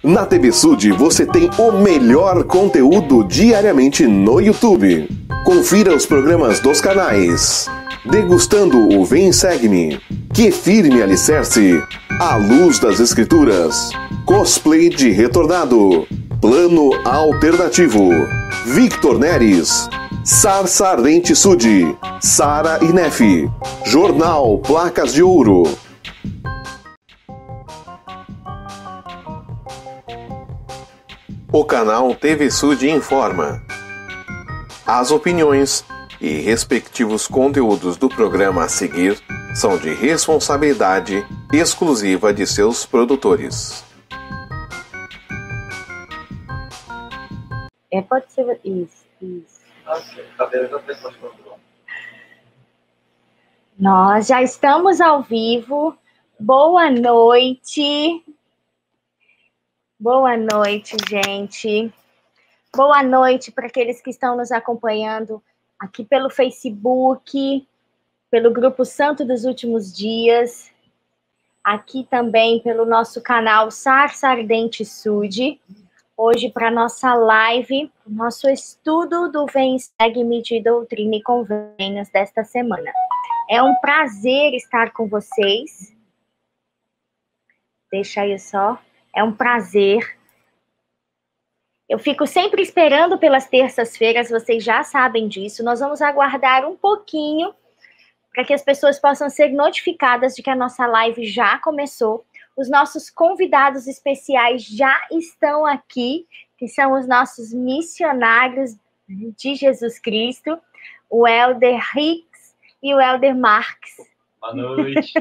Na TV Sud você tem o melhor conteúdo diariamente no YouTube. Confira os programas dos canais Degustando o Vem Segue-me, Que Firme Alicerce, A Luz das Escrituras, Cosplay de Retornado, Plano Alternativo, Victor Neres, Sarsa Ardente Sud, Sara e Nefe, Jornal Placas de Ouro. O canal TV Sud informa. As opiniões e respectivos conteúdos do programa a seguir são de responsabilidade exclusiva de seus produtores. Pode ser isso. Nós já estamos ao vivo. Boa noite. Boa noite, gente. Boa noite para aqueles que estão nos acompanhando aqui pelo Facebook, pelo Grupo Santo dos Últimos Dias, aqui também pelo nosso canal Sarsa Ardente Sud. Hoje, para nossa live, nosso estudo do Vem Segue-me de Doutrina e Convênios desta semana. É um prazer estar com vocês. Deixa aí só. É um prazer. Eu fico sempre esperando pelas terças-feiras, vocês já sabem disso. Nós vamos aguardar um pouquinho para que as pessoas possam ser notificadas de que a nossa live já começou. Os nossos convidados especiais já estão aqui, que são os nossos missionários de Jesus Cristo, o Elder Hicks e o Elder Marques. Boa noite.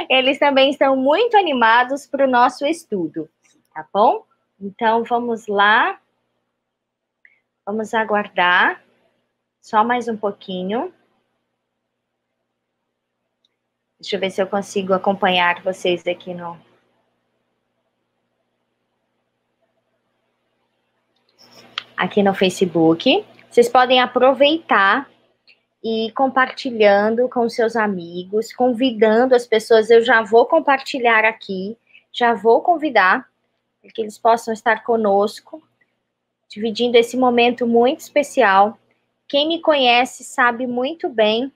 Eles também estão muito animados para o nosso estudo, tá bom? Então, vamos lá. Vamos aguardar só mais um pouquinho. Deixa eu ver se eu consigo acompanhar vocês aqui no Facebook. Vocês podem aproveitar e ir compartilhando com seus amigos, convidando as pessoas. Eu já vou compartilhar aqui, já vou convidar para que eles possam estar conosco, dividindo esse momento muito especial. Quem me conhece sabe muito bem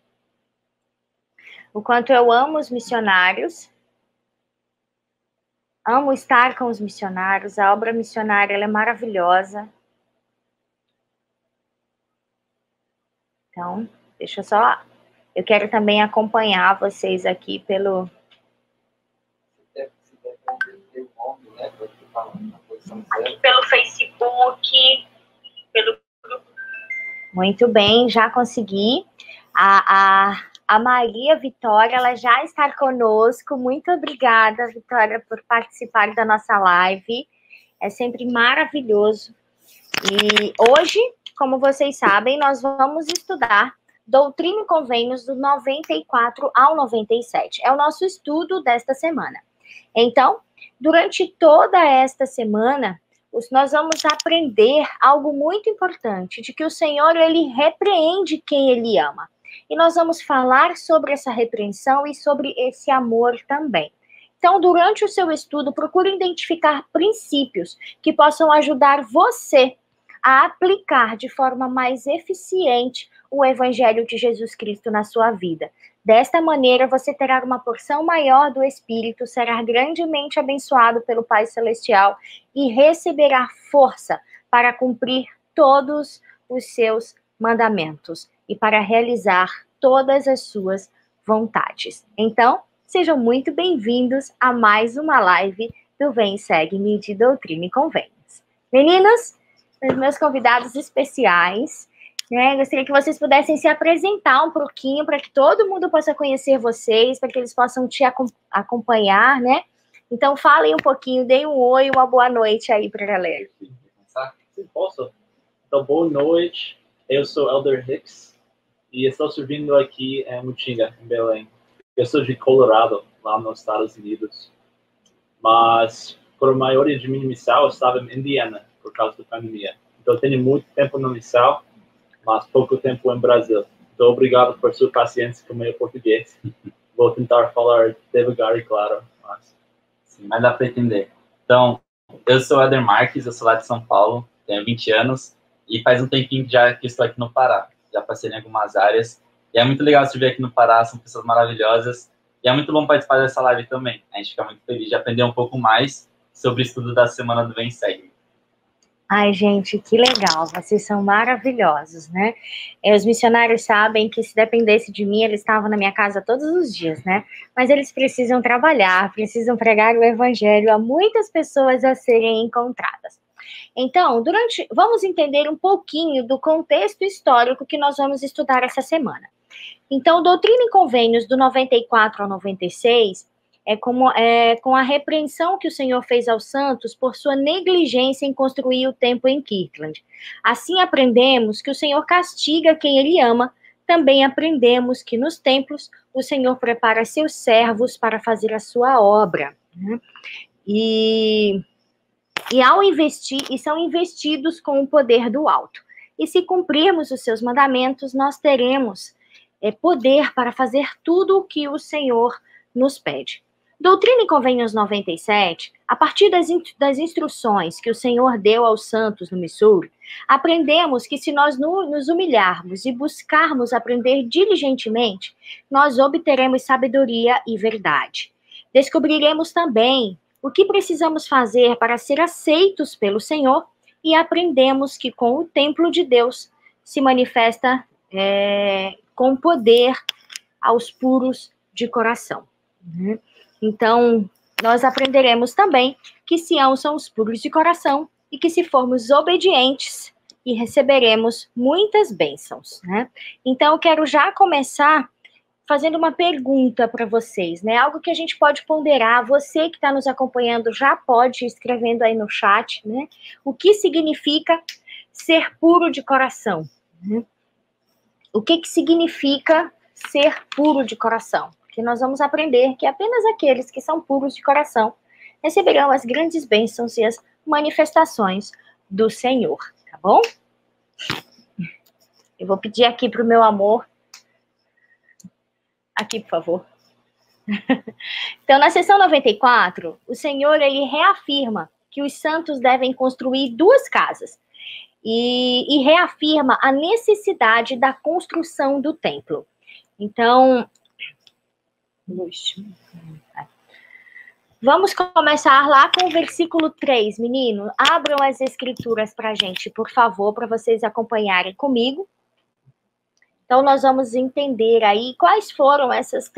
o quanto eu amo os missionários, amo estar com os missionários. A obra missionária ela é maravilhosa. Então, deixa eu só... Eu quero também acompanhar vocês aqui pelo... Aqui pelo Facebook, pelo grupo. Muito bem, já consegui. A Maria Vitória, ela já está conosco. Muito obrigada, Vitória, por participar da nossa live. É sempre maravilhoso. E hoje, como vocês sabem, nós vamos estudar Doutrina e Convênios do 94 ao 97. É o nosso estudo desta semana. Então, durante toda esta semana, nós vamos aprender algo muito importante, de que o Senhor, ele repreende quem ele ama. E nós vamos falar sobre essa repreensão e sobre esse amor também. Então, durante o seu estudo, procure identificar princípios que possam ajudar você a aplicar de forma mais eficiente o Evangelho de Jesus Cristo na sua vida. Desta maneira, você terá uma porção maior do Espírito, será grandemente abençoado pelo Pai Celestial e receberá força para cumprir todos os seus mandamentos e para realizar todas as suas vontades. Então, sejam muito bem-vindos a mais uma live do Vem Segue-me de Doutrina e Convênios. Meninos, os meus convidados especiais, né? Gostaria que vocês pudessem se apresentar um pouquinho para que todo mundo possa conhecer vocês, para que eles possam te acompanhar, né? Então, falem um pouquinho, deem um oi, uma boa noite aí para a galera. Sim, posso? Então, boa noite. Eu sou Elder Hicks e estou servindo aqui em Mutinga, em Belém. Eu sou de Colorado, lá nos Estados Unidos. Mas, por a maioria de minha missão, eu estava em Indiana, por causa da pandemia. Então, eu tenho muito tempo na missão, mas pouco tempo em Brasil. Então, obrigado por sua paciência com o meu português. Vou tentar falar devagar e claro, mas... Sim, mas dá para entender. Então, eu sou o Éder Marques, eu sou lá de São Paulo, tenho 20 anos, e faz um tempinho já que estou aqui no Pará. Já passei em algumas áreas, e é muito legal servir aqui no Pará, são pessoas maravilhosas, e é muito bom participar dessa live também. A gente fica muito feliz de aprender um pouco mais sobre o estudo da semana do Vem Segue. Ai, gente, que legal, vocês são maravilhosos, né? Os missionários sabem que se dependesse de mim, eles estavam na minha casa todos os dias, né? Mas eles precisam trabalhar, precisam pregar o evangelho a muitas pessoas a serem encontradas. Então, vamos entender um pouquinho do contexto histórico que nós vamos estudar essa semana. Então, Doutrina e Convênios do 94 ao 96 com a repreensão que o Senhor fez aos santos por sua negligência em construir o templo em Kirtland. Assim aprendemos que o Senhor castiga quem Ele ama, também aprendemos que nos templos o Senhor prepara seus servos para fazer a sua obra. Né? E ao investir, e são investidos com o poder do alto. E se cumprirmos os seus mandamentos, nós teremos poder para fazer tudo o que o Senhor nos pede. Doutrina e Convênios 97, a partir das instruções que o Senhor deu aos santos no Missouri, aprendemos que se nós nos humilharmos e buscarmos aprender diligentemente, nós obteremos sabedoria e verdade. Descobriremos também o que precisamos fazer para ser aceitos pelo Senhor e aprendemos que com o templo de Deus se manifesta com poder aos puros de coração. Né? Então, nós aprenderemos também que Sião são os puros de coração e que se formos obedientes e receberemos muitas bênçãos, né? Então, eu quero já começar fazendo uma pergunta para vocês, né? Algo que a gente pode ponderar. Você que está nos acompanhando já pode ir escrevendo aí no chat, né? O que significa ser puro de coração? Né? O que significa ser puro de coração? Que nós vamos aprender que apenas aqueles que são puros de coração receberão as grandes bênçãos e as manifestações do Senhor, tá bom? Eu vou pedir aqui para o meu amor. Aqui, por favor. Então, na sessão 94, o Senhor, ele reafirma que os santos devem construir 2 casas e reafirma a necessidade da construção do templo. Então, vamos começar lá com o versículo 3, menino. Abram as escrituras para a gente, por favor, para vocês acompanharem comigo. Então, nós vamos entender aí quais foram essas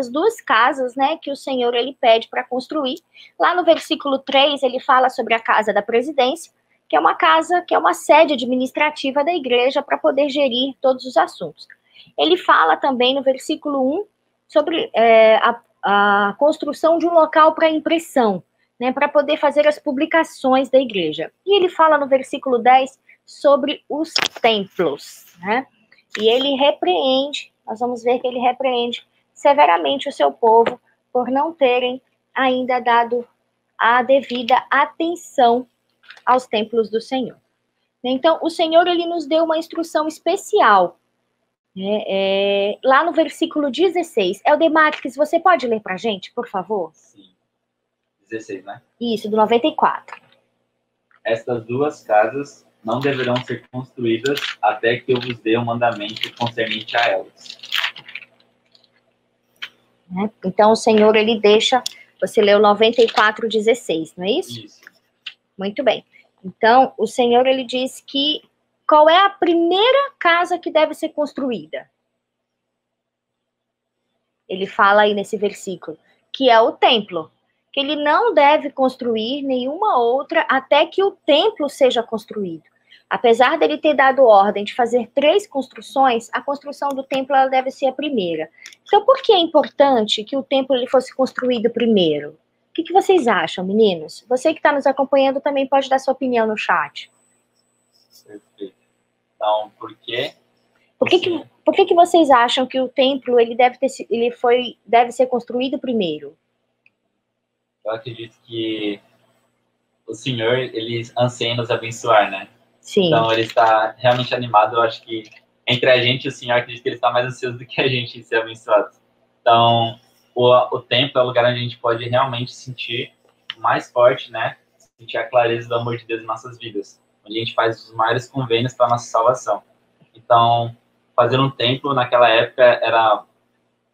2 casas, né, que o Senhor, ele pede para construir. Lá no versículo 3, ele fala sobre a casa da presidência, que é uma casa, que é uma sede administrativa da igreja para poder gerir todos os assuntos. Ele fala também no versículo 1 sobre a construção de um local para impressão, né, para poder fazer as publicações da igreja. E ele fala no versículo 10 sobre os templos, né? E ele repreende, nós vamos ver que ele repreende severamente o seu povo por não terem ainda dado a devida atenção aos templos do Senhor. Então, o Senhor, ele nos deu uma instrução especial, né, lá no versículo 16. Elder Marques, você pode ler para a gente, por favor? Sim. 16, né? Isso, do 94. Estas 2 casas não deverão ser construídas até que eu vos dê um mandamento concernente a elas. Então, o Senhor, ele deixa... Você leu 94:16, não é isso? Isso. Muito bem. Então, o Senhor, ele diz que qual é a primeira casa que deve ser construída? Ele fala aí nesse versículo, que é o templo. Que ele não deve construir nenhuma outra até que o templo seja construído. Apesar dele ter dado ordem de fazer 3 construções, a construção do templo ela deve ser a primeira. Então, por que é importante que o templo ele fosse construído primeiro? O que vocês acham, meninos? Você que está nos acompanhando também pode dar sua opinião no chat. Perfeito. Então, por quê? Por que vocês acham que o templo ele deve ser construído primeiro? Eu acredito que o Senhor, ele anseia nos abençoar, né? Sim. Então, ele está realmente animado. Eu acho que entre a gente e o Senhor, acredito que ele está mais ansioso do que a gente em ser abençoado. Então, o templo é o lugar onde a gente pode realmente sentir mais forte, né, sentir a clareza do amor de Deus em nossas vidas, onde a gente faz os maiores convênios para nossa salvação. Então, fazer um templo naquela época era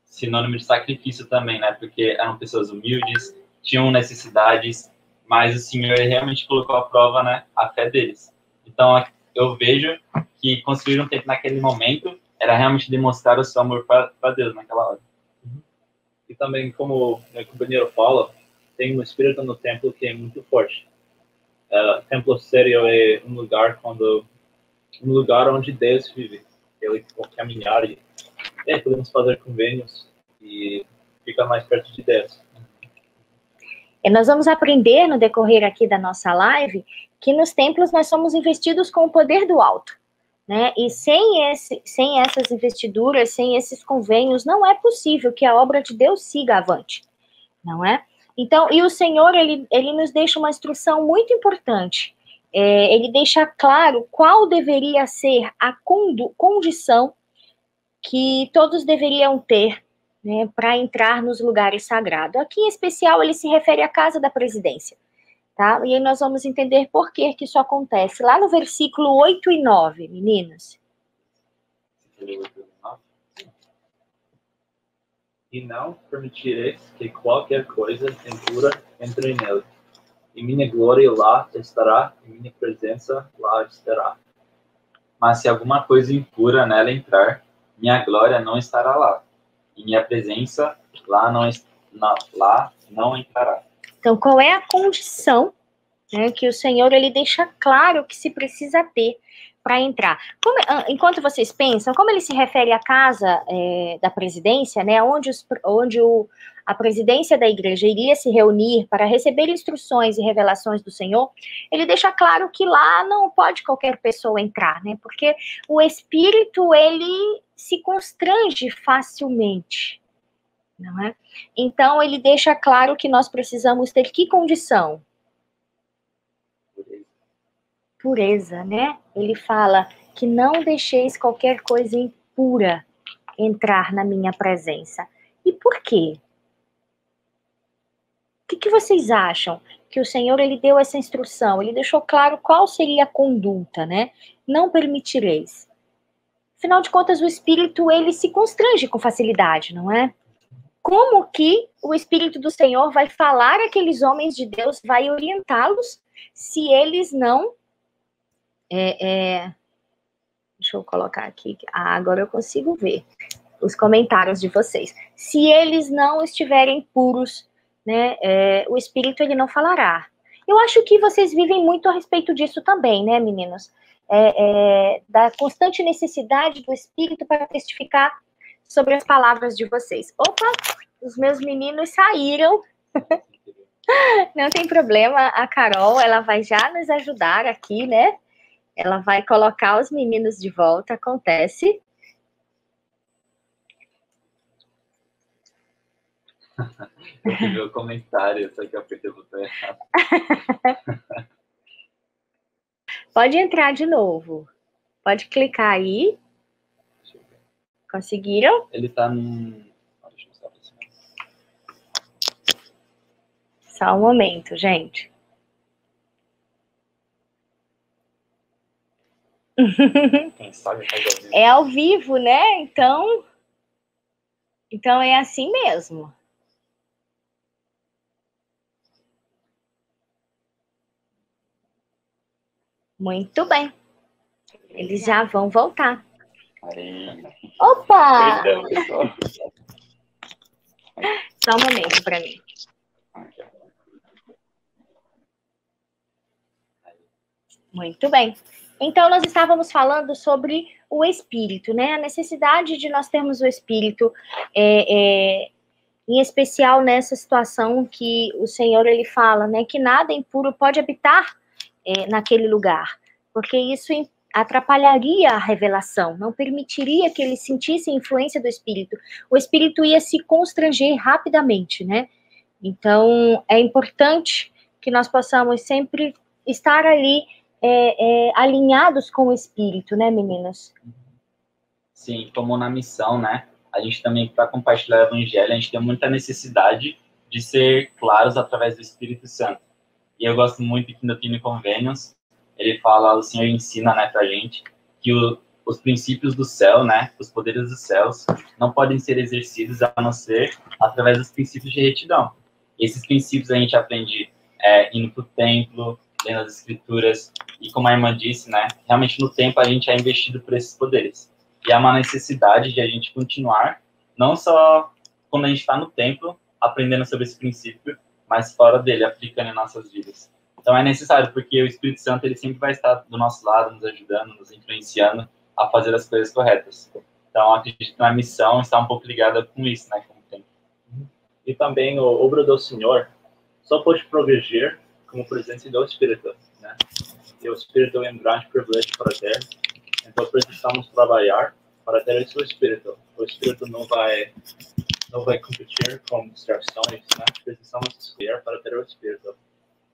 sinônimo de sacrifício também, né, porque eram pessoas humildes, tinham necessidades, mas o Senhor realmente colocou à prova, né, a fé deles. Então, eu vejo que construir um templo naquele momento era realmente demonstrar o seu amor para Deus naquela hora. E também, como o companheiro fala, tem um espírito no templo que é muito forte. Templo sério é um lugar onde Deus vive. Ele pode caminhar e podemos fazer convênios e ficar mais perto de Deus. E nós vamos aprender no decorrer aqui da nossa live que nos templos nós somos investidos com o poder do alto, né? E sem essas investiduras, sem esses convênios, não é possível que a obra de Deus siga avante, não é? Então, e o Senhor, ele nos deixa uma instrução muito importante. Ele deixa claro qual deveria ser a condição que todos deveriam ter, né, para entrar nos lugares sagrados. Aqui, em especial, ele se refere à casa da presidência, tá? E aí nós vamos entender por que isso acontece. Lá no versículo 8 e 9, meninas. E não permitireis que qualquer coisa impura entre nele. E minha glória lá estará, e minha presença lá estará. Mas se alguma coisa impura nela entrar, minha glória não estará lá. E minha presença lá não entrará. Então, qual é a condição, né, que o Senhor ele deixa claro que se precisa ter para entrar? Enquanto vocês pensam, como ele se refere à casa da presidência, né, onde a presidência da igreja iria se reunir para receber instruções e revelações do Senhor, ele deixa claro que lá não pode qualquer pessoa entrar, né, porque o Espírito, ele se constrange facilmente, não é? Então, ele deixa claro que nós precisamos ter que condição? Pureza, né? Ele fala que não deixeis qualquer coisa impura entrar na minha presença. E por quê? O que vocês acham? Que o Senhor, ele deu essa instrução, ele deixou claro qual seria a conduta, né? Não permitireis. Afinal de contas, o Espírito, ele se constrange com facilidade, não é? Como que o Espírito do Senhor vai falar àqueles homens de Deus, vai orientá-los, se eles não... Deixa eu colocar aqui. Agora eu consigo ver os comentários de vocês. Se eles não estiverem puros, né, o Espírito, ele não falará. Eu acho que vocês vivem muito a respeito disso também, né, meninos? Da constante necessidade do Espírito para testificar sobre as palavras de vocês. Opa, os meus meninos saíram. Não tem problema, a Carol, ela vai já nos ajudar aqui, né? Ela vai colocar os meninos de volta, acontece. Eu vi o comentário, só que eu apertei o botão errado. Pode entrar de novo. Pode clicar aí. Conseguiram? Ele tá num... Deixa eu mostrar pra você. Só um momento, gente. Quem sabe faz ao vivo. É ao vivo, né? Então é assim mesmo. Muito bem. Eles já vão voltar. Opa! Perdão, pessoal. Só um momento para mim. Muito bem. Então, nós estávamos falando sobre o Espírito, né? A necessidade de nós termos o Espírito, em especial nessa situação que o Senhor, ele fala, né? Que nada impuro pode habitar naquele lugar, porque isso atrapalharia a revelação, não permitiria que eles sentissem a influência do Espírito. O Espírito ia se constranger rapidamente, né? Então, é importante que nós possamos sempre estar ali alinhados com o Espírito, né, meninas? Sim, como na missão, né? A gente também, para compartilhar o Evangelho, a gente tem muita necessidade de ser claros através do Espírito Santo. E eu gosto muito que no Tiny Convenios, ele fala, o Senhor ensina, né, pra gente, que os princípios do céu, né, os poderes dos céus, não podem ser exercidos a não ser através dos princípios de retidão. E esses princípios a gente aprende indo pro templo, lendo as escrituras, e como a irmã disse, né, realmente no templo a gente é investido por esses poderes. E há uma necessidade de a gente continuar, não só quando a gente está no templo, aprendendo sobre esse princípio, mas fora dele, aplicando em nossas vidas. Então é necessário, porque o Espírito Santo ele sempre vai estar do nosso lado, nos ajudando, nos influenciando a fazer as coisas corretas. Então acredito que a missão está um pouco ligada com isso, né? Com o tempo. E também a obra do Senhor só pode progredir como presença do Espírito, né? E o Espírito é um grande privilégio para ter. Então precisamos trabalhar para ter esse Espírito. O Espírito não vai competir com distrações, né? Precisamos escolher para ter o Espírito.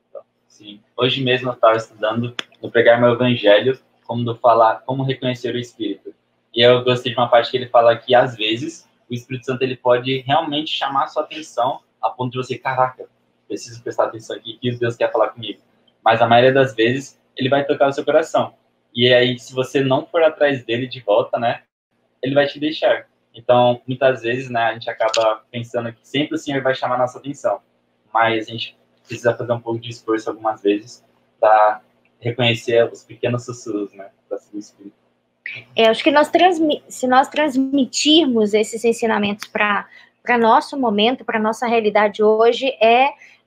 Então, sim. Hoje mesmo eu estava estudando no Pregar Meu Evangelho, como reconhecer o Espírito. E eu gostei de uma parte que ele fala que, às vezes, o Espírito Santo ele pode realmente chamar a sua atenção a ponto de você, caraca, preciso prestar atenção aqui, que Deus quer falar comigo. Mas a maioria das vezes, ele vai tocar o seu coração. E aí, se você não for atrás dele de volta, né, ele vai te deixar. Então, muitas vezes, né, a gente acaba pensando que sempre o Senhor vai chamar a nossa atenção. Mas a gente precisa fazer um pouco de esforço algumas vezes para reconhecer os pequenos sussurros, né, do Espírito. Acho que se nós transmitirmos esses ensinamentos para nosso momento, para nossa realidade hoje,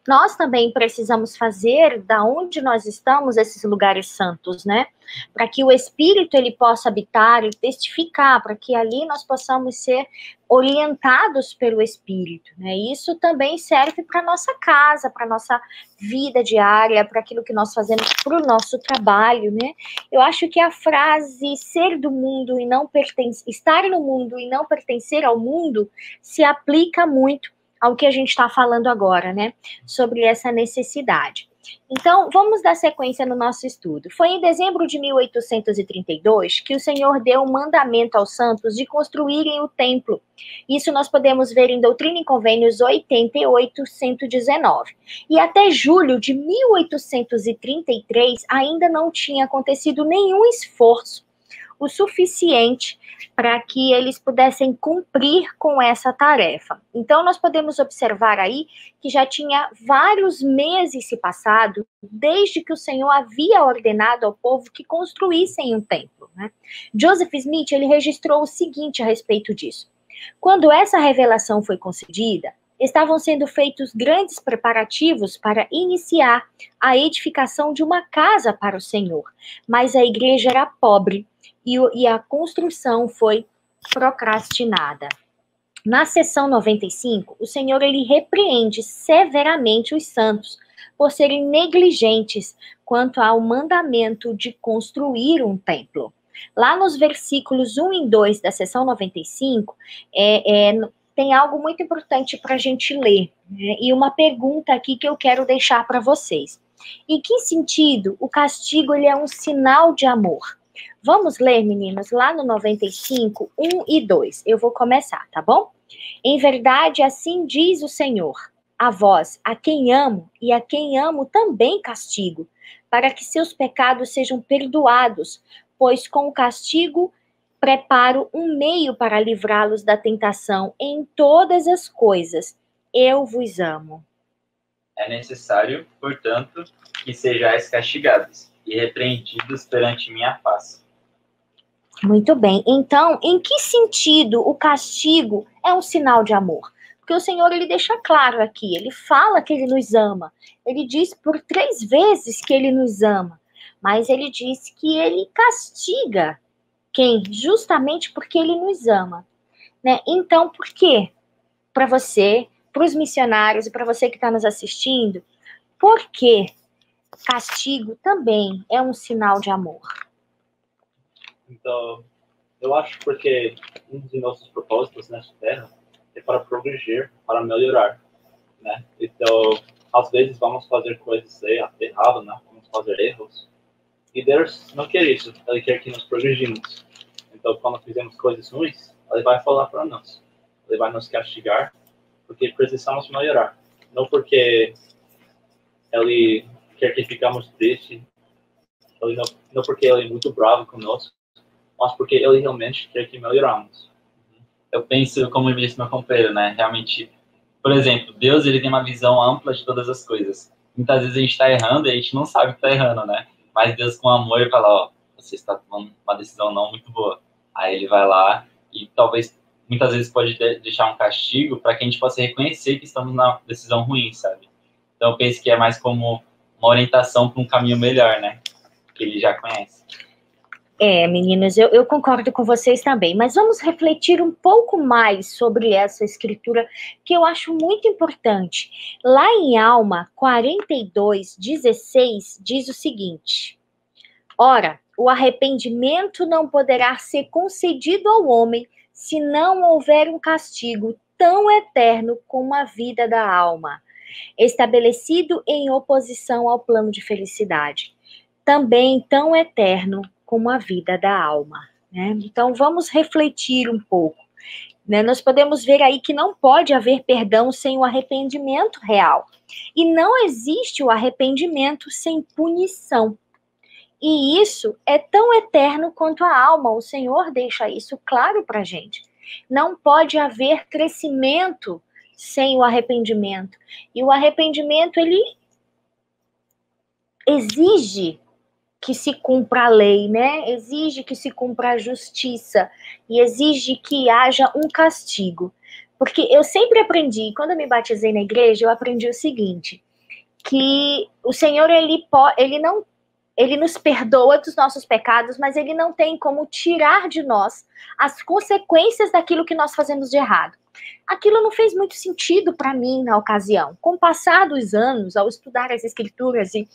nós também precisamos fazer da onde nós estamos esses lugares santos, né? Para que o Espírito ele possa habitar e testificar, para que ali nós possamos ser orientados pelo Espírito, né? Isso também serve para nossa casa, para nossa vida diária, para aquilo que nós fazemos para o nosso trabalho, né? Eu acho que a frase ser do mundo e não pertencer, estar no mundo e não pertencer ao mundo se aplica muito ao que a gente está falando agora, né? Sobre essa necessidade. Então, vamos dar sequência no nosso estudo. Foi em dezembro de 1832 que o Senhor deu um mandamento aos santos de construírem o templo. Isso nós podemos ver em Doutrina e Convênios 88-119. E até julho de 1833 ainda não tinha acontecido nenhum esforço o suficiente para que eles pudessem cumprir com essa tarefa. Então, nós podemos observar aí que já tinha vários meses se passado desde que o Senhor havia ordenado ao povo que construíssem um templo, né? Joseph Smith, ele registrou o seguinte a respeito disso. Quando essa revelação foi concedida, estavam sendo feitos grandes preparativos para iniciar a edificação de uma casa para o Senhor, mas a igreja era pobre e a construção foi procrastinada. Na seção 95, o Senhor ele repreende severamente os santos por serem negligentes quanto ao mandamento de construir um templo. Lá nos versículos 1 e 2 da seção 95, tem algo muito importante para a gente ler, né? E uma pergunta aqui que eu quero deixar para vocês. Em que sentido o castigo ele é um sinal de amor? Vamos ler, meninos, lá no 95, 1 e 2. Eu vou começar, tá bom? Em verdade, assim diz o Senhor, a vós, a quem amo, e a quem amo também castigo, para que seus pecados sejam perdoados, pois com o castigo preparo um meio para livrá-los da tentação em todas as coisas. Eu vos amo. É necessário, portanto, que sejais castigados e repreendidos perante minha face. Muito bem. Então, em que sentido o castigo é um sinal de amor? Porque o Senhor, ele deixa claro aqui, ele fala que ele nos ama. Ele diz por 3 vezes que ele nos ama. Mas ele diz que ele castiga quem? Justamente porque ele nos ama, né? Então, por quê? Para você, para os missionários e para você que está nos assistindo, por que castigo também é um sinal de amor? Então, eu acho porque um dos nossos propósitos nessa terra é para progredir, para melhorar, né? Então, às vezes vamos fazer coisas erradas, né? Vamos fazer erros. E Deus não quer isso, Ele quer que nós progredimos. Então, quando fizemos coisas ruins, Ele vai falar para nós. Ele vai nos castigar, porque precisamos melhorar. não porque ele quer que ficamos tristes, não porque ele é muito bravo conosco, mas porque ele realmente quer que melhoramos. Eu penso, como eu disse meu companheiro, né? Realmente, por exemplo, Deus, ele tem uma visão ampla de todas as coisas. Muitas vezes a gente está errando e a gente não sabe que está errando, né? Mas Deus, com amor, fala, ó, você está tomando uma decisão não muito boa. Aí ele vai lá e talvez, muitas vezes, pode deixar um castigo para que a gente possa reconhecer que estamos na decisão ruim, sabe? Então eu penso que é mais como uma orientação para um caminho melhor, né? Que ele já conhece. Meninos, eu concordo com vocês também, mas vamos refletir um pouco mais sobre essa escritura, que eu acho muito importante. Lá em Alma 42:16, diz o seguinte: ora, o arrependimento não poderá ser concedido ao homem se não houver um castigo tão eterno como a vida da alma, estabelecido em oposição ao plano de felicidade, também tão eterno como a vida da alma, né? Então, vamos refletir um pouco, né? Nós podemos ver aí que não pode haver perdão sem o arrependimento real. E não existe o arrependimento sem punição. E isso é tão eterno quanto a alma. O Senhor deixa isso claro para a gente. Não pode haver crescimento sem o arrependimento. E o arrependimento, ele exige que se cumpra a lei, né? Exige que se cumpra a justiça e exige que haja um castigo. Porque eu sempre aprendi, quando eu me batizei na igreja, eu aprendi o seguinte, que o Senhor, ele nos perdoa dos nossos pecados, mas ele não tem como tirar de nós as consequências daquilo que nós fazemos de errado. Aquilo não fez muito sentido para mim na ocasião. Com o passar dos anos, ao estudar as escrituras e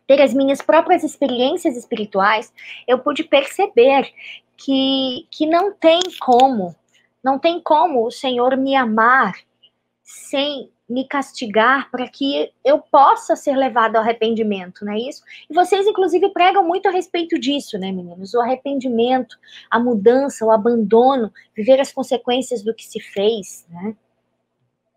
ter as minhas próprias experiências espirituais, eu pude perceber que não tem como o Senhor me amar sem me castigar para que eu possa ser levado ao arrependimento, não é isso? E vocês, inclusive, pregam muito a respeito disso, né, meninos? O arrependimento, a mudança, o abandono, viver as consequências do que se fez, né?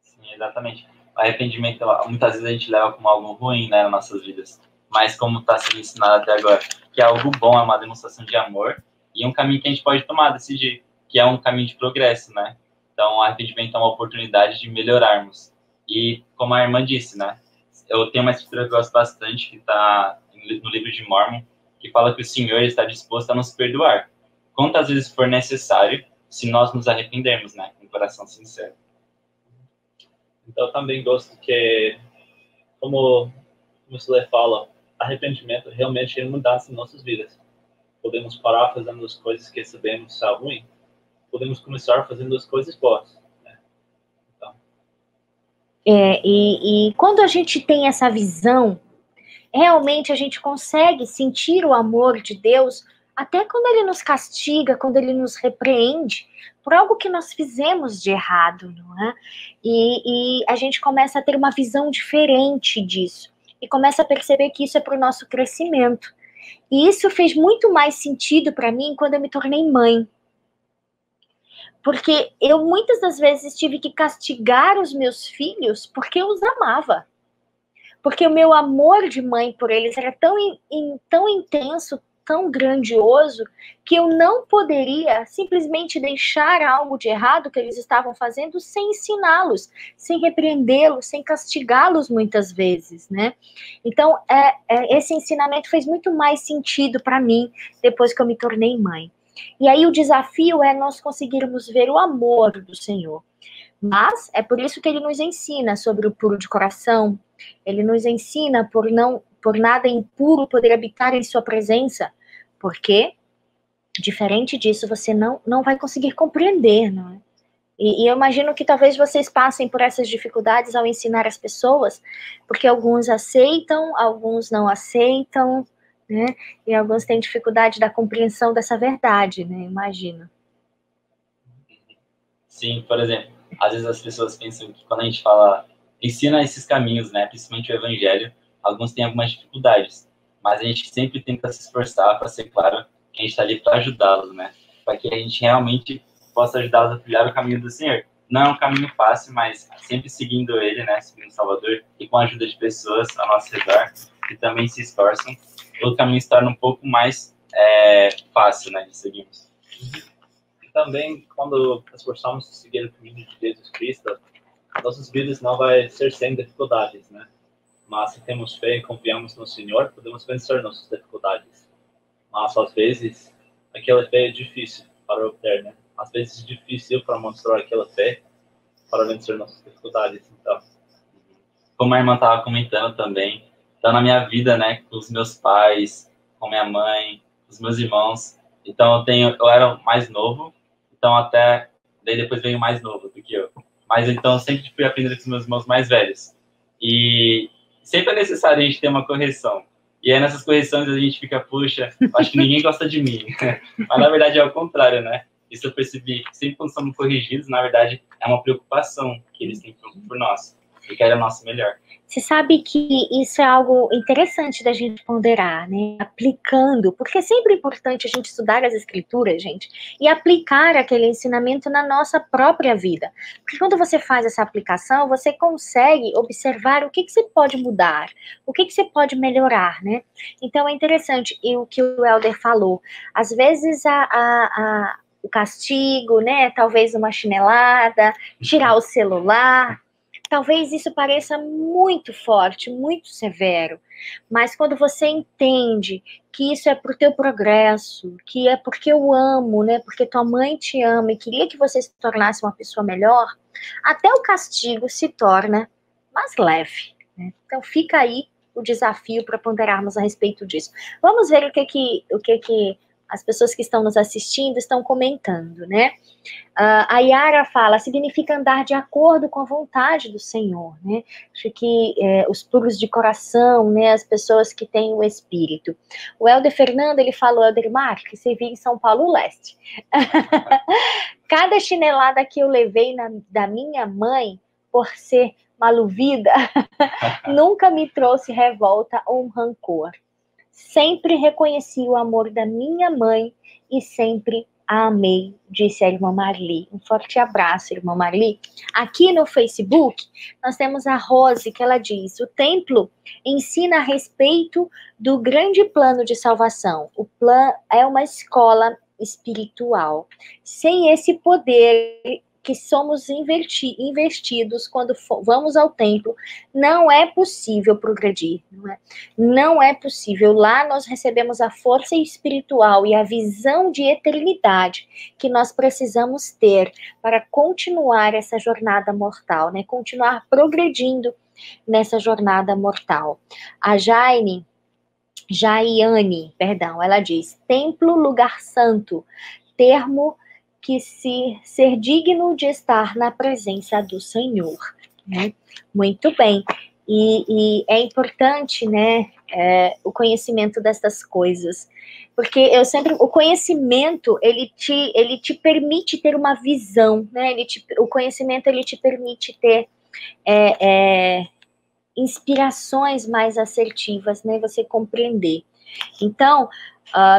Sim, exatamente. O arrependimento, muitas vezes a gente leva como algo ruim, né, nas nossas vidas. Mas como está sendo ensinado até agora, que é algo bom, é uma demonstração de amor, e um caminho que a gente pode tomar, decidir, que é um caminho de progresso, né? Então, o arrependimento é uma oportunidade de melhorarmos. E, como a irmã disse, né? Eu tenho uma escritura que eu gosto bastante, que está no livro de Mormon, que fala que o Senhor está disposto a nos perdoar, quantas vezes for necessário, se nós nos arrependermos, né? Com coração sincero. Então, eu também gosto que, como você fala, arrependimento realmente é mudança em nossas vidas. Podemos parar fazendo as coisas que sabemos são ruins. Podemos começar fazendo as coisas boas. Né? Então. E quando a gente tem essa visão, realmente a gente consegue sentir o amor de Deus, até quando Ele nos castiga, quando Ele nos repreende, por algo que nós fizemos de errado, não é? E a gente começa a ter uma visão diferente disso. E começa a perceber que isso é para o nosso crescimento. E isso fez muito mais sentido para mim quando eu me tornei mãe. Porque eu muitas das vezes tive que castigar os meus filhos porque eu os amava. Porque o meu amor de mãe por eles era tão intenso, tão grandioso, que eu não poderia simplesmente deixar algo de errado que eles estavam fazendo sem ensiná-los, sem repreendê-los, sem castigá-los muitas vezes, né? Então, esse ensinamento fez muito mais sentido para mim depois que eu me tornei mãe. E aí o desafio é nós conseguirmos ver o amor do Senhor. Mas é por isso que ele nos ensina sobre o puro de coração. Ele nos ensina por nada impuro poder habitar em sua presença, porque, diferente disso, você não vai conseguir compreender, não é? E eu imagino que talvez vocês passem por essas dificuldades ao ensinar as pessoas, porque alguns aceitam, alguns não aceitam, né? E alguns têm dificuldade da compreensão dessa verdade, né? Imagino. Sim, por exemplo, às vezes as pessoas pensam que quando a gente fala, ensina esses caminhos, né? Principalmente o evangelho, alguns têm algumas dificuldades, mas a gente sempre tenta se esforçar para ser claro que a gente está ali para ajudá-los, né? Para que a gente realmente possa ajudá-los a trilhar o caminho do Senhor. não é um caminho fácil, mas sempre seguindo ele, né, seguindo o Salvador, e com a ajuda de pessoas ao nosso redor, que também se esforçam, o caminho se torna um pouco mais fácil, né, de seguirmos. E também, quando esforçamos de seguir o caminho de Jesus Cristo, nossas vidas não vai ser sem dificuldades, né? Mas se temos fé e confiamos no Senhor, podemos vencer nossas dificuldades. Mas, às vezes, aquela fé é difícil para obter, né? Às vezes é difícil para mostrar aquela fé para vencer nossas dificuldades. Então, como a irmã estava comentando também, então na minha vida, né, com os meus pais, com minha mãe, com os meus irmãos, então eu era mais novo, então até, daí depois veio mais novo do que eu. Mas então eu sempre fui aprendendo com os meus irmãos mais velhos. E sempre é necessário a gente ter uma correção. E aí nessas correções a gente fica, puxa, acho que ninguém gosta de mim. Mas na verdade é o contrário, né? Isso eu percebi que sempre quando somos corrigidos, na verdade é uma preocupação que eles têm por nós. E querem o nosso melhor. Você sabe que isso é algo interessante da gente ponderar, né? Aplicando, porque é sempre importante a gente estudar as escrituras, gente, e aplicar aquele ensinamento na nossa própria vida. Porque quando você faz essa aplicação, você consegue observar o que você pode mudar, o que você pode melhorar, né? Então é interessante o que o Elder falou. Às vezes o castigo, né? Talvez uma chinelada, tirar o celular. Talvez isso pareça muito forte, muito severo, mas quando você entende que isso é para o teu progresso, que é porque eu amo, né? Porque tua mãe te ama e queria que você se tornasse uma pessoa melhor, até o castigo se torna mais leve, né? Então fica aí o desafio para ponderarmos a respeito disso. Vamos ver o que as pessoas que estão nos assistindo estão comentando, né? A Yara fala, significa andar de acordo com a vontade do Senhor, né? Acho que os puros de coração, né? As pessoas que têm o Espírito. O Helder Fernando, ele falou, Helder Marques, você vive em São Paulo Leste. Cada chinelada que eu levei da minha mãe, por ser maluvida, nunca me trouxe revolta ou um rancor. Sempre reconheci o amor da minha mãe e sempre a amei, disse a irmã Marli. Um forte abraço, irmã Marli. Aqui no Facebook, nós temos a Rose, que ela diz, o templo ensina a respeito do grande plano de salvação. O plano é uma escola espiritual. Sem esse poder que somos investidos quando vamos ao templo, não é possível progredir, não é possível. Lá nós recebemos a força espiritual e a visão de eternidade que nós precisamos ter para continuar essa jornada mortal, né? Continuar progredindo nessa jornada mortal. A Jaiane, ela diz, templo, lugar santo, termo que ser digno de estar na presença do Senhor, né? Muito bem. E é importante, né, o conhecimento dessas coisas, porque o conhecimento, ele te permite ter uma visão, né? O conhecimento, ele te permite ter inspirações mais assertivas, né? Você compreender. Então,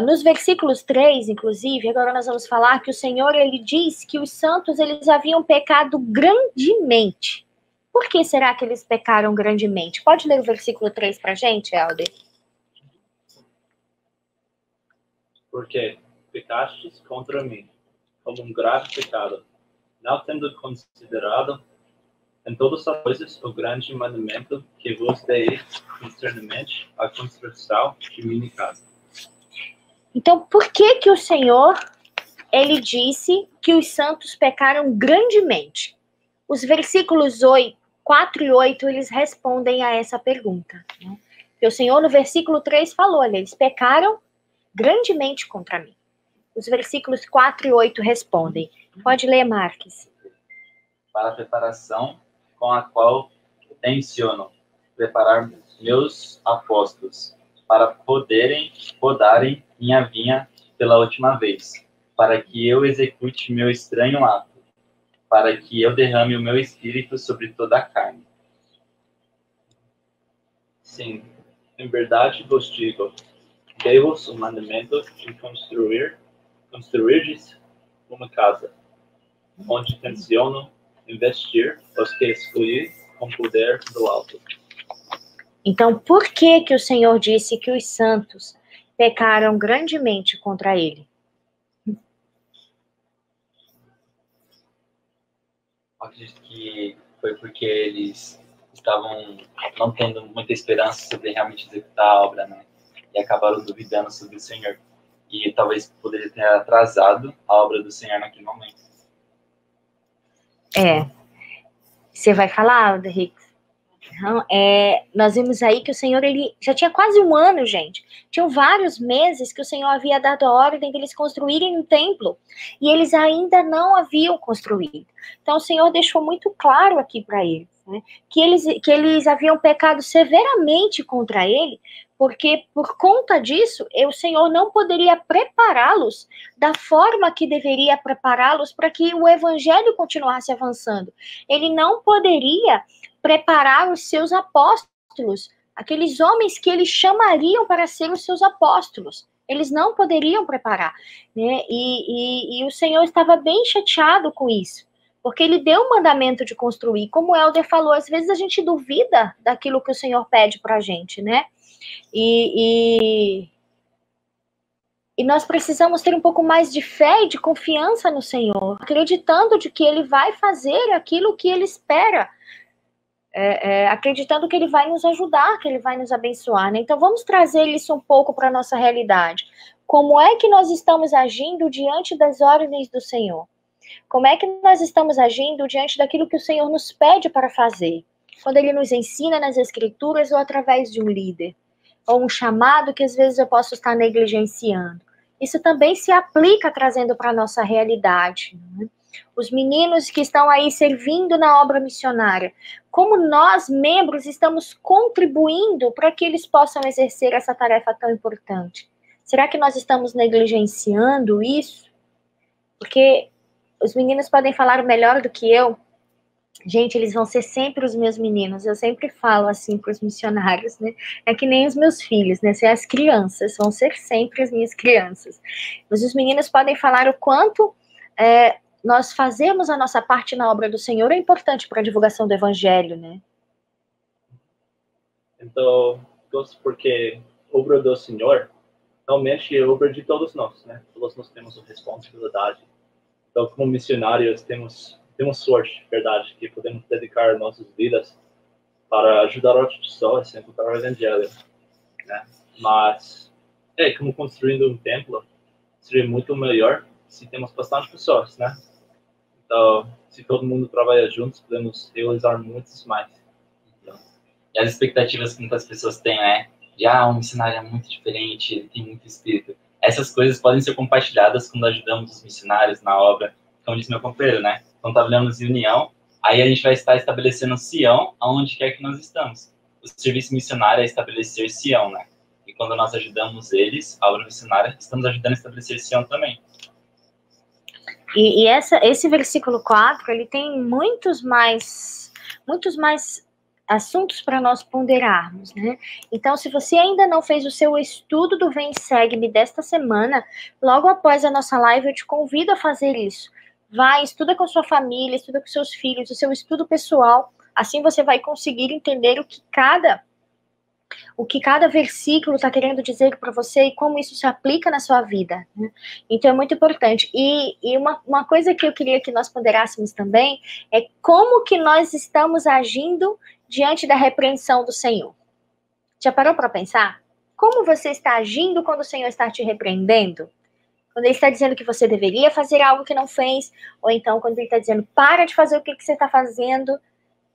nos versículos 3, inclusive, agora nós vamos falar que o Senhor, ele diz que os santos, eles haviam pecado grandemente. Por que será que eles pecaram grandemente? Pode ler o versículo 3 pra gente, Helder? porque pecastes contra mim, como um grave pecado, não tendo considerado em todas as coisas o grande mandamento que vos dei concernente à construção de minha casa. Então, por que o Senhor, ele disse que os santos pecaram grandemente? Os versículos 4 e 8, eles respondem a essa pergunta, né? Porque o Senhor, no versículo 3, falou, olha, eles pecaram grandemente contra mim. Os versículos 4 e 8 respondem. Pode ler, Marques. Para a preparação com a qual tenciono preparar meus apóstolos, para poderem podarem minha vinha pela última vez, para que eu execute meu estranho ato, para que eu derrame o meu espírito sobre toda a carne. Sim, em verdade vos digo, dei-vos o mandamento de construirdes uma casa, onde tenciono investir os que excluir com poder do alto. Então, por que que o Senhor disse que os santos pecaram grandemente contra ele? Acredito que foi porque eles estavam não tendo muita esperança sobre realmente executar a obra, né? E acabaram duvidando sobre o Senhor. E talvez poderia ter atrasado a obra do Senhor naquele momento. Você vai falar, Rick? Então, nós vimos aí que o Senhor, ele já tinha quase um ano, gente. Tinham vários meses que o Senhor havia dado a ordem de eles construírem um templo. E eles ainda não haviam construído. Então, o Senhor deixou muito claro aqui para eles, né, que eles haviam pecado severamente contra ele, porque por conta disso, o Senhor não poderia prepará-los da forma que deveria prepará-los para que o evangelho continuasse avançando. Ele não poderia preparar os seus apóstolos, aqueles homens que eles chamariam para ser os seus apóstolos. Eles não poderiam preparar, né? E o Senhor estava bem chateado com isso, porque ele deu o mandamento de construir. Como o Helder falou, às vezes a gente duvida daquilo que o Senhor pede para a gente, né? E nós precisamos ter um pouco mais de fé e de confiança no Senhor, acreditando de que Ele vai fazer aquilo que Ele espera, acreditando que Ele vai nos ajudar, que Ele vai nos abençoar, né? Então vamos trazer isso um pouco para a nossa realidade. Como é que nós estamos agindo diante das ordens do Senhor? Como é que nós estamos agindo diante daquilo que o Senhor nos pede para fazer? Quando Ele nos ensina nas Escrituras ou através de um líder? Ou um chamado que às vezes eu posso estar negligenciando. Isso também se aplica trazendo para a nossa realidade, né? Os meninos que estão aí servindo na obra missionária, como nós, membros, estamos contribuindo para que eles possam exercer essa tarefa tão importante? Será que nós estamos negligenciando isso? Porque os meninos podem falar melhor do que eu. Gente, eles vão ser sempre os meus meninos. Eu sempre falo assim para os missionários, né? É que nem os meus filhos, né? As crianças vão ser sempre as minhas crianças. Mas os meninos podem falar o quanto nós fazemos a nossa parte na obra do Senhor é importante para a divulgação do Evangelho, né? Então, porque a obra do Senhor realmente é a obra de todos nós, né? Todos nós temos uma responsabilidade. Então, como missionários, temos sorte, verdade, que podemos dedicar nossas vidas para ajudar outras pessoas a encontrar o Evangelho, né? Mas, como construindo um templo, seria muito melhor se temos bastante pessoas, né? Então, se todo mundo trabalha juntos, podemos realizar muitos mais. Então, e as expectativas que muitas pessoas têm, né? De, um missionário é muito diferente, ele tem muito espírito. Essas coisas podem ser compartilhadas quando ajudamos os missionários na obra, como disse meu companheiro, né? Quando trabalhamos em união, aí a gente vai estar estabelecendo Sião aonde quer que nós estamos. O serviço missionário é estabelecer Sião, né? E quando nós ajudamos eles, a obra missionária, estamos ajudando a estabelecer Sião também. E esse versículo 4, ele tem muitos mais assuntos para nós ponderarmos, né? Então, se você ainda não fez o seu estudo do Vem Segue-me desta semana, logo após a nossa live, eu te convido a fazer isso. Vai, estuda com a sua família, estuda com seus filhos, o seu estudo pessoal. Assim você vai conseguir entender o que cada versículo está querendo dizer para você e como isso se aplica na sua vida, né? Então é muito importante. E uma coisa que eu queria que nós ponderássemos também é como que nós estamos agindo diante da repreensão do Senhor. Já parou para pensar? Como você está agindo quando o Senhor está te repreendendo? Quando Ele está dizendo que você deveria fazer algo que não fez, ou então quando Ele está dizendo, para de fazer o que você está fazendo.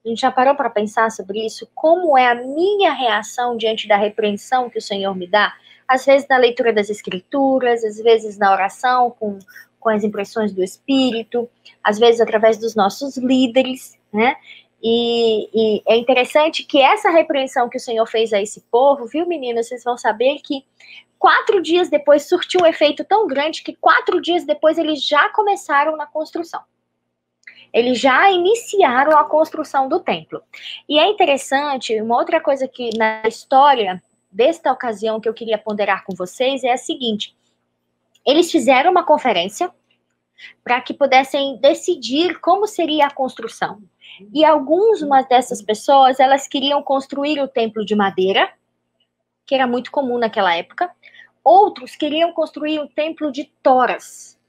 A gente já parou para pensar sobre isso? Como é a minha reação diante da repreensão que o Senhor me dá? Às vezes na leitura das Escrituras, às vezes na oração com as impressões do Espírito, às vezes através dos nossos líderes, né? E é interessante que essa repreensão que o Senhor fez a esse povo, viu, meninas? Vocês vão saber que 4 dias depois surtiu um efeito tão grande que 4 dias depois eles já começaram na construção. Eles já iniciaram a construção do templo. E é interessante, uma outra coisa que na história desta ocasião que eu queria ponderar com vocês é a seguinte: eles fizeram uma conferência, para que pudessem decidir como seria a construção. E algumas dessas pessoas, elas queriam construir o templo de madeira, que era muito comum naquela época. Outros queriam construir o templo de toras,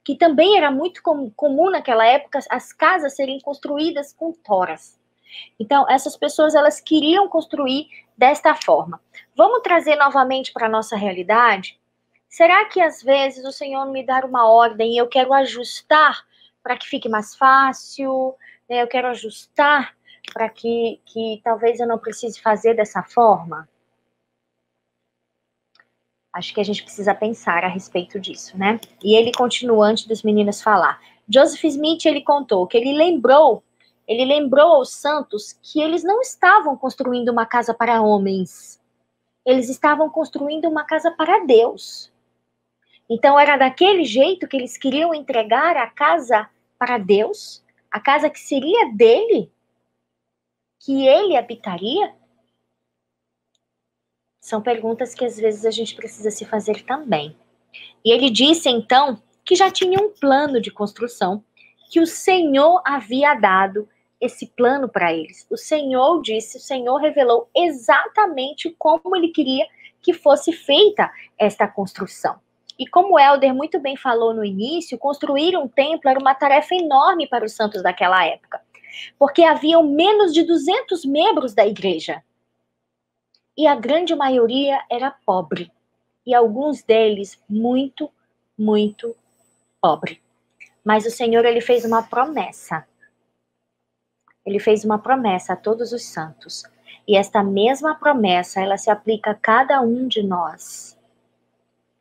que também era muito comum naquela época, as casas serem construídas com toras. Então, essas pessoas, elas queriam construir desta forma. Vamos trazer novamente para a nossa realidade? Será que às vezes o Senhor me dá uma ordem e eu quero ajustar para que fique mais fácil, né? Eu quero ajustar para que talvez eu não precise fazer dessa forma? Acho que a gente precisa pensar a respeito disso, né? E ele continua antes dos meninos falar. Joseph Smith, ele contou que ele lembrou aos santos que eles não estavam construindo uma casa para homens. Eles estavam construindo uma casa para Deus. Então, era daquele jeito que eles queriam entregar a casa para Deus, a casa que seria dele, que ele habitaria? São perguntas que às vezes a gente precisa se fazer também. E ele disse, então, que já tinha um plano de construção, que o Senhor havia dado esse plano para eles. O Senhor disse, o Senhor revelou exatamente como ele queria que fosse feita esta construção. E como o Helder muito bem falou no início, construir um templo era uma tarefa enorme para os santos daquela época, porque haviam menos de 200 membros da igreja. E a grande maioria era pobre. E alguns deles muito, muito pobre. Mas o Senhor, ele fez uma promessa. Ele fez uma promessa a todos os santos. E esta mesma promessa, ela se aplica a cada um de nós.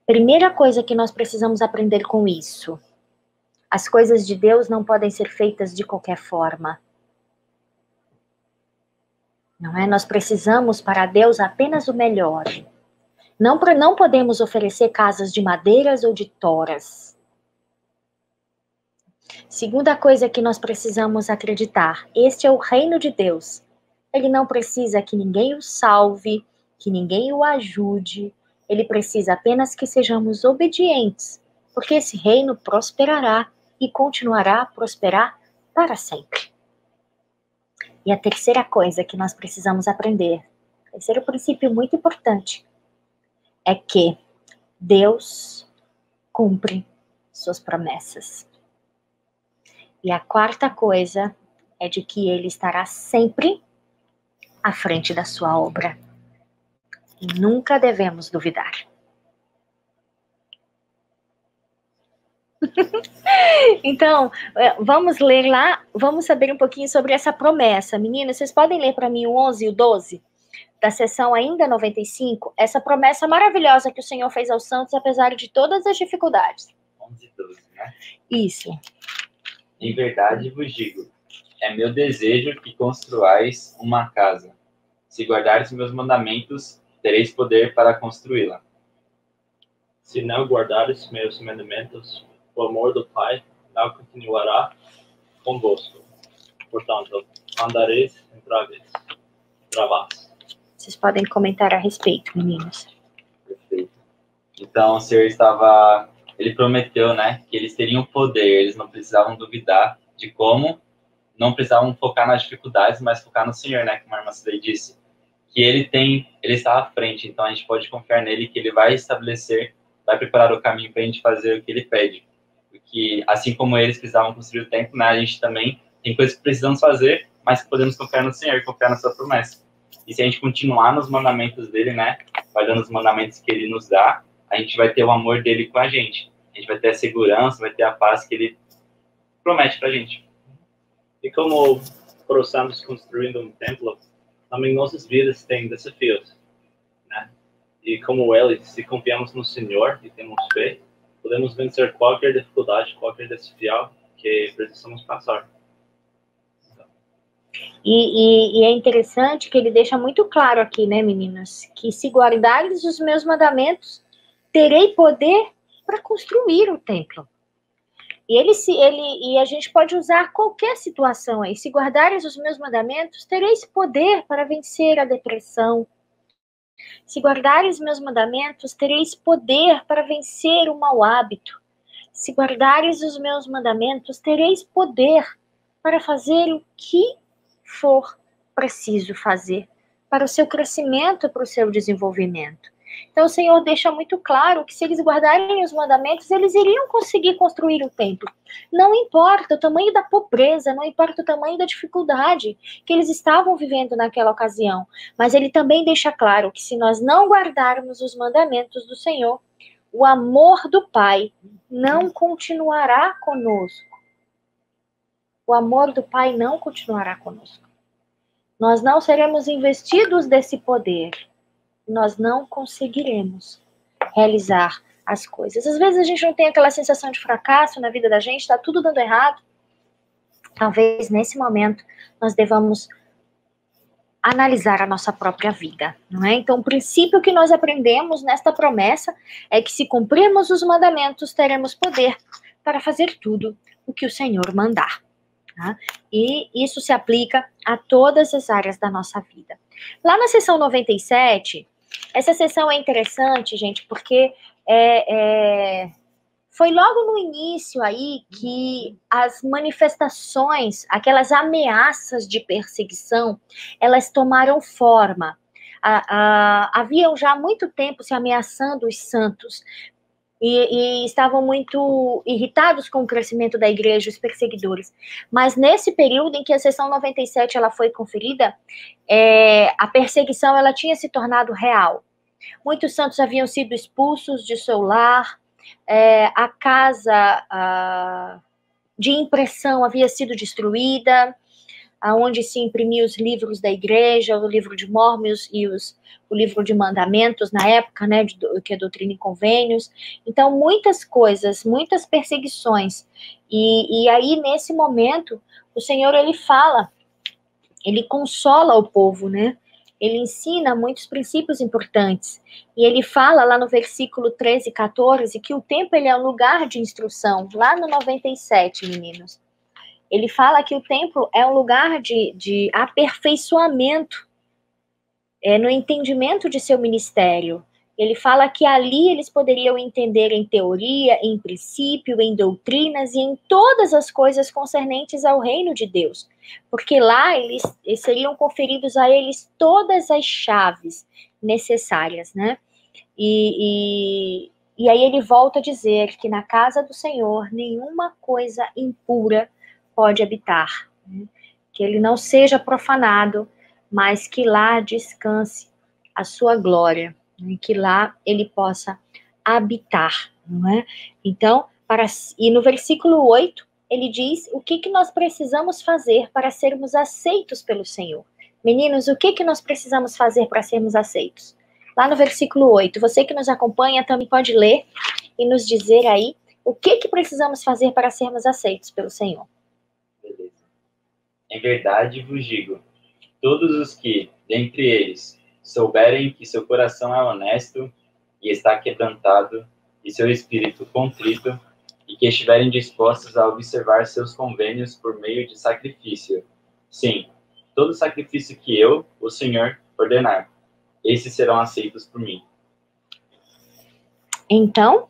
Primeira coisa que nós precisamos aprender com isso. As coisas de Deus não podem ser feitas de qualquer forma. Não é? Nós precisamos para Deus apenas o melhor. Não podemos oferecer casas de madeiras ou de toras. Segunda coisa que nós precisamos acreditar, este é o reino de Deus. Ele não precisa que ninguém o salve, que ninguém o ajude. Ele precisa apenas que sejamos obedientes, porque esse reino prosperará e continuará a prosperar para sempre. E a terceira coisa que nós precisamos aprender, terceiro princípio muito importante, é que Deus cumpre suas promessas. E a quarta coisa é de que Ele estará sempre à frente da sua obra. E nunca devemos duvidar. Então, vamos ler lá, vamos saber um pouquinho sobre essa promessa. Meninas, vocês podem ler para mim o 11 e o 12, da sessão ainda 95? Essa promessa maravilhosa que o Senhor fez aos santos, apesar de todas as dificuldades. 11 e 12, né? Isso. Em verdade vos digo, é meu desejo que construais uma casa. Se guardares meus mandamentos, tereis poder para construí-la. Se não guardares meus mandamentos, o amor do Pai não continuará convosco. Portanto, andareis em travas. Vocês podem comentar a respeito, meninas. Perfeito. Então, o Senhor ele prometeu, né, que eles teriam poder, eles não precisavam duvidar de como, não precisavam focar nas dificuldades, mas focar no Senhor, né, como a irmã Cidei disse, que ele está à frente, então a gente pode confiar nele, que ele vai estabelecer, vai preparar o caminho para a gente fazer o que ele pede. Porque, assim como eles precisavam construir o templo, né, a gente também tem coisas que precisamos fazer, mas que podemos confiar no Senhor, confiar na sua promessa. E se a gente continuar nos mandamentos dele, né, guardando os mandamentos que ele nos dá, a gente vai ter o amor dele com a gente. A gente vai ter a segurança, vai ter a paz que ele promete pra gente. E como estamos construindo um templo, também nossas vidas têm desafios, né? E como eles, se confiamos no Senhor e temos fé, podemos vencer qualquer dificuldade, qualquer desafio que precisamos passar. E é interessante que ele deixa muito claro aqui, né, meninas, que se guardares os meus mandamentos, terei poder para construir o templo. E a gente pode usar qualquer situação aí. Se guardares os meus mandamentos, tereis poder para vencer a depressão. Se guardares meus mandamentos, tereis poder para vencer o mau hábito. Se guardares os meus mandamentos, tereis poder para fazer o que for preciso fazer para o seu crescimento, para o seu desenvolvimento. Então o Senhor deixa muito claro que se eles guardarem os mandamentos, eles iriam conseguir construir o templo. Não importa o tamanho da pobreza, não importa o tamanho da dificuldade que eles estavam vivendo naquela ocasião, mas ele também deixa claro que se nós não guardarmos os mandamentos do Senhor, o amor do Pai não continuará conosco. O amor do Pai não continuará conosco. Nós não seremos investidos desse poder. Nós não conseguiremos realizar as coisas. Às vezes a gente não tem aquela sensação de fracasso na vida da gente, está tudo dando errado. Talvez nesse momento nós devamos analisar a nossa própria vida, não é? Então o princípio que nós aprendemos nesta promessa é que se cumprirmos os mandamentos, teremos poder para fazer tudo o que o Senhor mandar. Tá? E isso se aplica a todas as áreas da nossa vida. Lá na seção 97, essa seção é interessante, gente, porque foi logo no início aí que as manifestações, aquelas ameaças de perseguição, elas tomaram forma. Haviam já há muito tempo se ameaçando os santos, e estavam muito irritados com o crescimento da igreja, os perseguidores. Mas nesse período em que a seção 97 ela foi conferida, a perseguição ela tinha se tornado real. Muitos santos haviam sido expulsos de seu lar, a casa de impressão havia sido destruída, onde se imprimiam os livros da igreja, o livro de Mórmons e o livro de mandamentos na época, né, que é Doutrina e Convênios. Então, muitas coisas, muitas perseguições. E aí, nesse momento, o Senhor, ele fala, ele consola o povo, né? Ele ensina muitos princípios importantes. E ele fala lá no versículo 13 e 14 que o templo ele é um lugar de instrução, lá no 97, meninos. Ele fala que o templo é um lugar de aperfeiçoamento no entendimento de seu ministério. Ele fala que ali eles poderiam entender em teoria, em princípio, em doutrinas e em todas as coisas concernentes ao reino de Deus. Porque lá eles seriam conferidos a eles todas as chaves necessárias, né? E aí ele volta a dizer que na casa do Senhor nenhuma coisa impura pode habitar, né? Que ele não seja profanado, mas que lá descanse a sua glória, né? Que lá ele possa habitar, não é? Então, e no versículo 8, ele diz o que nós precisamos fazer para sermos aceitos pelo Senhor. Meninos, o que nós precisamos fazer para sermos aceitos? Lá no versículo 8, você que nos acompanha também pode ler e nos dizer aí o que precisamos fazer para sermos aceitos pelo Senhor. Beleza. Em verdade vos digo, todos os que, dentre eles, souberem que seu coração é honesto e está quebrantado, e seu espírito contrito, e que estiverem dispostos a observar seus convênios por meio de sacrifício. Sim, todo sacrifício que eu, o Senhor, ordenar, esses serão aceitos por mim. Então,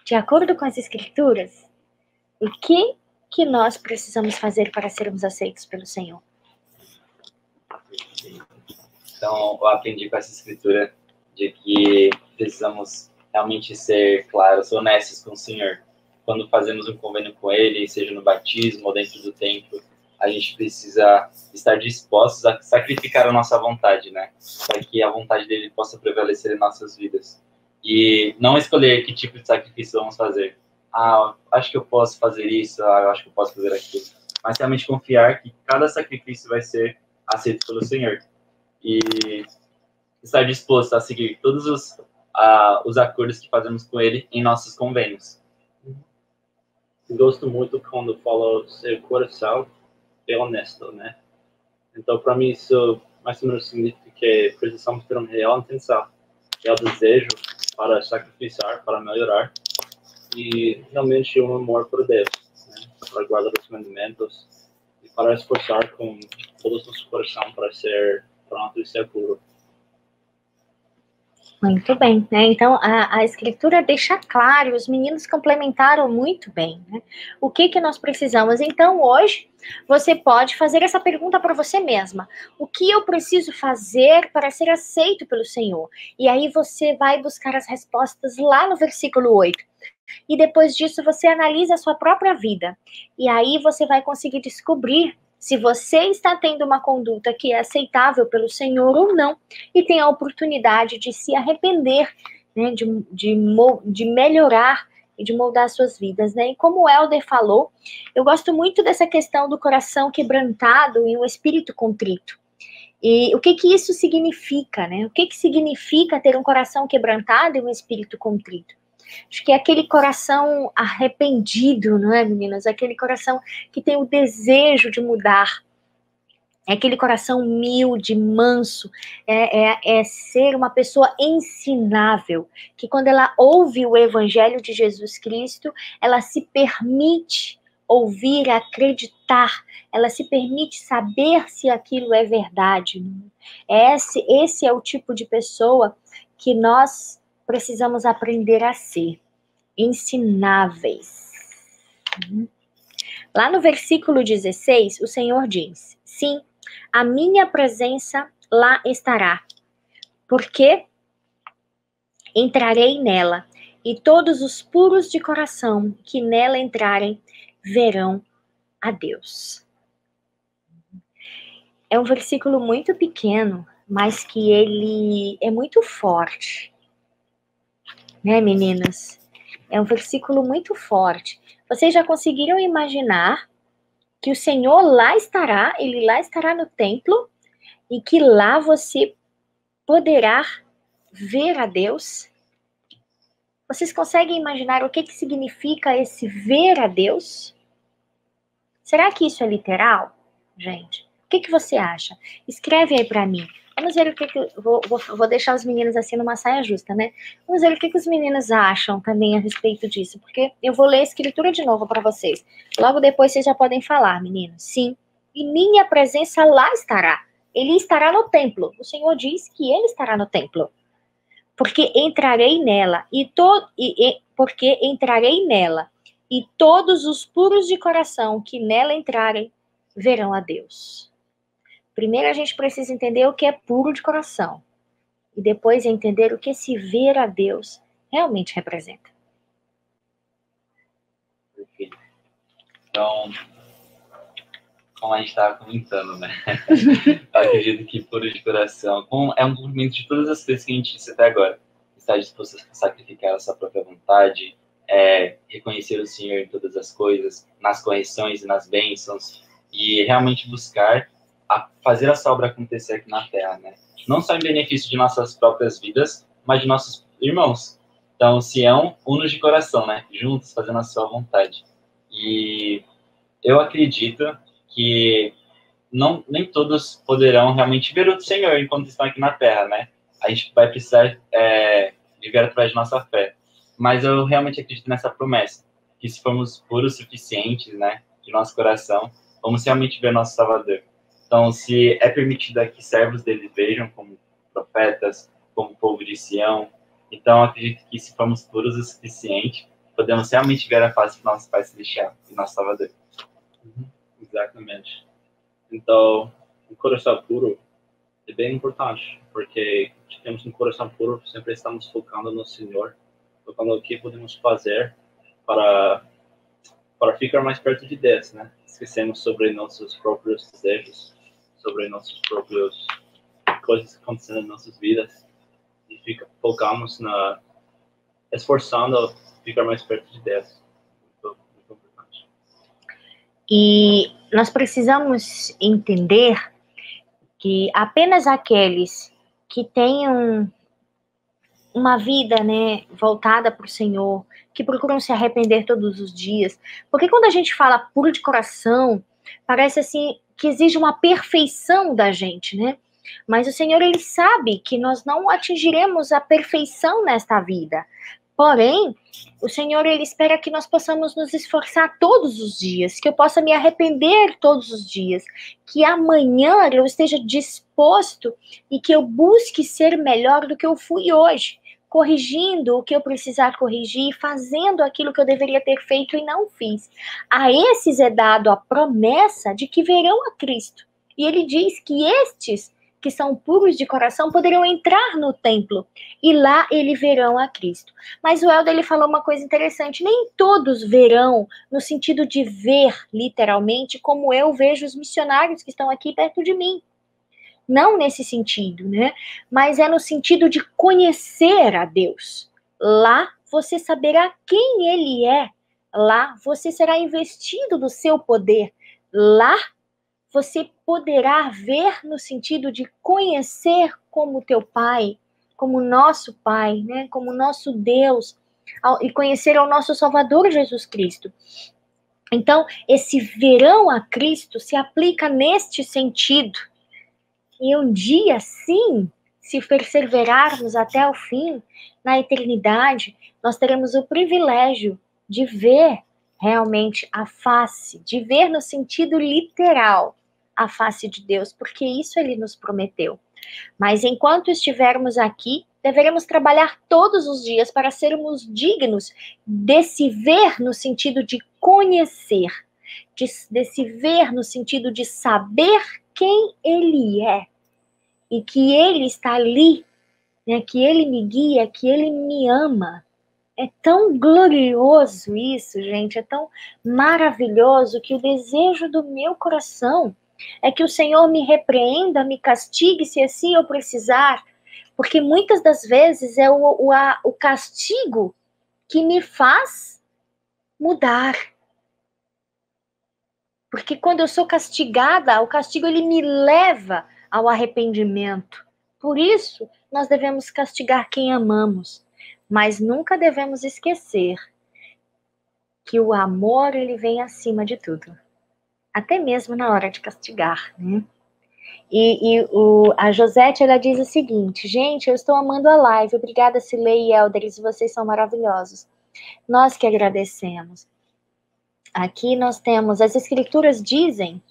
de acordo com as Escrituras, o que nós precisamos fazer para sermos aceitos pelo Senhor? Então, eu aprendi com essa escritura de que precisamos realmente ser claros, honestos com o Senhor. Quando fazemos um convênio com Ele, seja no batismo ou dentro do templo, a gente precisa estar dispostos a sacrificar a nossa vontade, né? Para que a vontade dele possa prevalecer em nossas vidas. E não escolher que tipo de sacrifício vamos fazer. Acho que eu posso fazer isso, eu acho que eu posso fazer aquilo. Mas realmente confiar que cada sacrifício vai ser aceito pelo Senhor. E estar disposto a seguir todos os acordos que fazemos com Ele em nossos convênios. Gosto muito quando fala seu coração é honesto, né? Então, para mim, isso mais ou menos significa que precisamos ter uma real intenção, real desejo para sacrificar, para melhorar, e realmente um amor por Deus, né? Para guardar os mandamentos e para esforçar com todo o nosso coração para ser pronto e ser puro. Muito bem, né? Então, a escritura deixa claro, os meninos complementaram muito bem, né? O que nós precisamos. Então, hoje, você pode fazer essa pergunta para você mesma. O que eu preciso fazer para ser aceito pelo Senhor? E aí você vai buscar as respostas lá no versículo 8. E depois disso, você analisa a sua própria vida. E aí você vai conseguir descobrir se você está tendo uma conduta que é aceitável pelo Senhor ou não, e tem a oportunidade de se arrepender, né, de melhorar e de moldar suas vidas, né? E como o Helder falou, eu gosto muito dessa questão do coração quebrantado e o espírito contrito. E o que isso significa, né? O que significa ter um coração quebrantado e um espírito contrito? Acho que é aquele coração arrependido, não é, meninas? Aquele coração que tem o desejo de mudar. É aquele coração humilde, manso. É ser uma pessoa ensinável. Que quando ela ouve o evangelho de Jesus Cristo, ela se permite ouvir, acreditar. Ela se permite saber se aquilo é verdade. Esse é o tipo de pessoa que nós precisamos aprender a ser ensináveis. Lá no versículo 16, o Senhor diz: sim, a minha presença lá estará, porque entrarei nela, e todos os puros de coração que nela entrarem verão a Deus. É um versículo muito pequeno, mas que ele é muito forte. Né, meninas? É um versículo muito forte. Vocês já conseguiram imaginar que o Senhor lá estará, ele lá estará no templo, e que lá você poderá ver a Deus? Vocês conseguem imaginar o que significa esse ver a Deus? Será que isso é literal, gente? O que você acha? Escreve aí para mim. Vamos ver o que vou deixar os meninos assim numa saia justa, né? Vamos ver o que os meninos acham também a respeito disso, porque eu vou ler a escritura de novo para vocês. Logo depois vocês já podem falar, meninos. Sim, e minha presença lá estará. Ele estará no templo. O Senhor diz que ele estará no templo. Porque entrarei nela porque entrarei nela, e todos os puros de coração que nela entrarem verão a Deus. Primeiro a gente precisa entender o que é puro de coração. E depois entender o que esse ver a Deus realmente representa. Perfeito. Então, como a gente estava comentando, né? Eu acredito que puro de coração é um cumprimento de todas as coisas que a gente disse até agora. Estar disposto a sacrificar a sua própria vontade, reconhecer o Senhor em todas as coisas, nas correções e nas bênçãos, e realmente buscar fazer essa obra acontecer aqui na Terra, né? Não só em benefício de nossas próprias vidas, mas de nossos irmãos. Então, Sião, unos de coração, né? Juntos, fazendo a sua vontade. E eu acredito que nem todos poderão realmente ver o Senhor enquanto estão aqui na Terra, né? A gente vai precisar viver através de nossa fé. Mas eu realmente acredito nessa promessa, que se formos puros o suficientes, né, de nosso coração, vamos realmente ver nosso Salvador. Então, se é permitido que servos dele vejam como profetas, como povo de Sião, então acredito que se formos puros o suficiente, podemos realmente ver a face do nosso Pai Celestial e nosso Salvador. Exatamente. Então, o coração puro é bem importante, porque se temos um coração puro, sempre estamos focando no Senhor, focando no que podemos fazer para ficar mais perto de Deus, né? Esquecemos sobre nossos próprios desejos, sobre nossas próprias coisas acontecendo em nossas vidas e focamos esforçando a ficar mais perto de Deus. Muito importante. E nós precisamos entender que apenas aqueles que tenham uma vida, né, voltada para o Senhor, que procuram se arrepender todos os dias, porque quando a gente fala puro de coração, parece assim que exige uma perfeição da gente, né? Mas o Senhor, ele sabe que nós não atingiremos a perfeição nesta vida. Porém, o Senhor, Ele espera que nós possamos nos esforçar todos os dias, que eu possa me arrepender todos os dias, que amanhã eu esteja disposto e que eu busque ser melhor do que eu fui hoje, corrigindo o que eu precisar corrigir, fazendo aquilo que eu deveria ter feito e não fiz. A esses é dado a promessa de que verão a Cristo. E Ele diz que estes que são puros de coração poderão entrar no templo e lá eles verão a Cristo. Mas o Helder, ele falou uma coisa interessante, nem todos verão no sentido de ver literalmente, como eu vejo os missionários que estão aqui perto de mim. Não nesse sentido, né? Mas é no sentido de conhecer a Deus. Lá você saberá quem Ele é. Lá você será investido do seu poder. Lá você poderá ver no sentido de conhecer como teu Pai, como nosso Pai, né? Como nosso Deus, e conhecer ao nosso Salvador Jesus Cristo. Então, esse verão a Cristo se aplica neste sentido. E um dia, sim, se perseverarmos até o fim, na eternidade, nós teremos o privilégio de ver realmente a face, de ver no sentido literal a face de Deus, porque isso Ele nos prometeu. Mas enquanto estivermos aqui, deveremos trabalhar todos os dias para sermos dignos desse ver no sentido de conhecer, desse ver no sentido de saber quem Ele é e que Ele está ali, né, que Ele me guia, que Ele me ama. É tão glorioso isso, gente, é tão maravilhoso que o desejo do meu coração é que o Senhor me repreenda, me castigue, se assim eu precisar, porque muitas das vezes é o castigo que me faz mudar. Porque quando eu sou castigada, o castigo ele me leva ao arrependimento. Por isso, nós devemos castigar quem amamos, mas nunca devemos esquecer que o amor ele vem acima de tudo. Até mesmo na hora de castigar, né? A Josete, ela diz o seguinte: gente, eu estou amando a live, obrigada Cilei e Elderes, vocês são maravilhosos. Nós que agradecemos. Aqui nós temos, as escrituras dizem,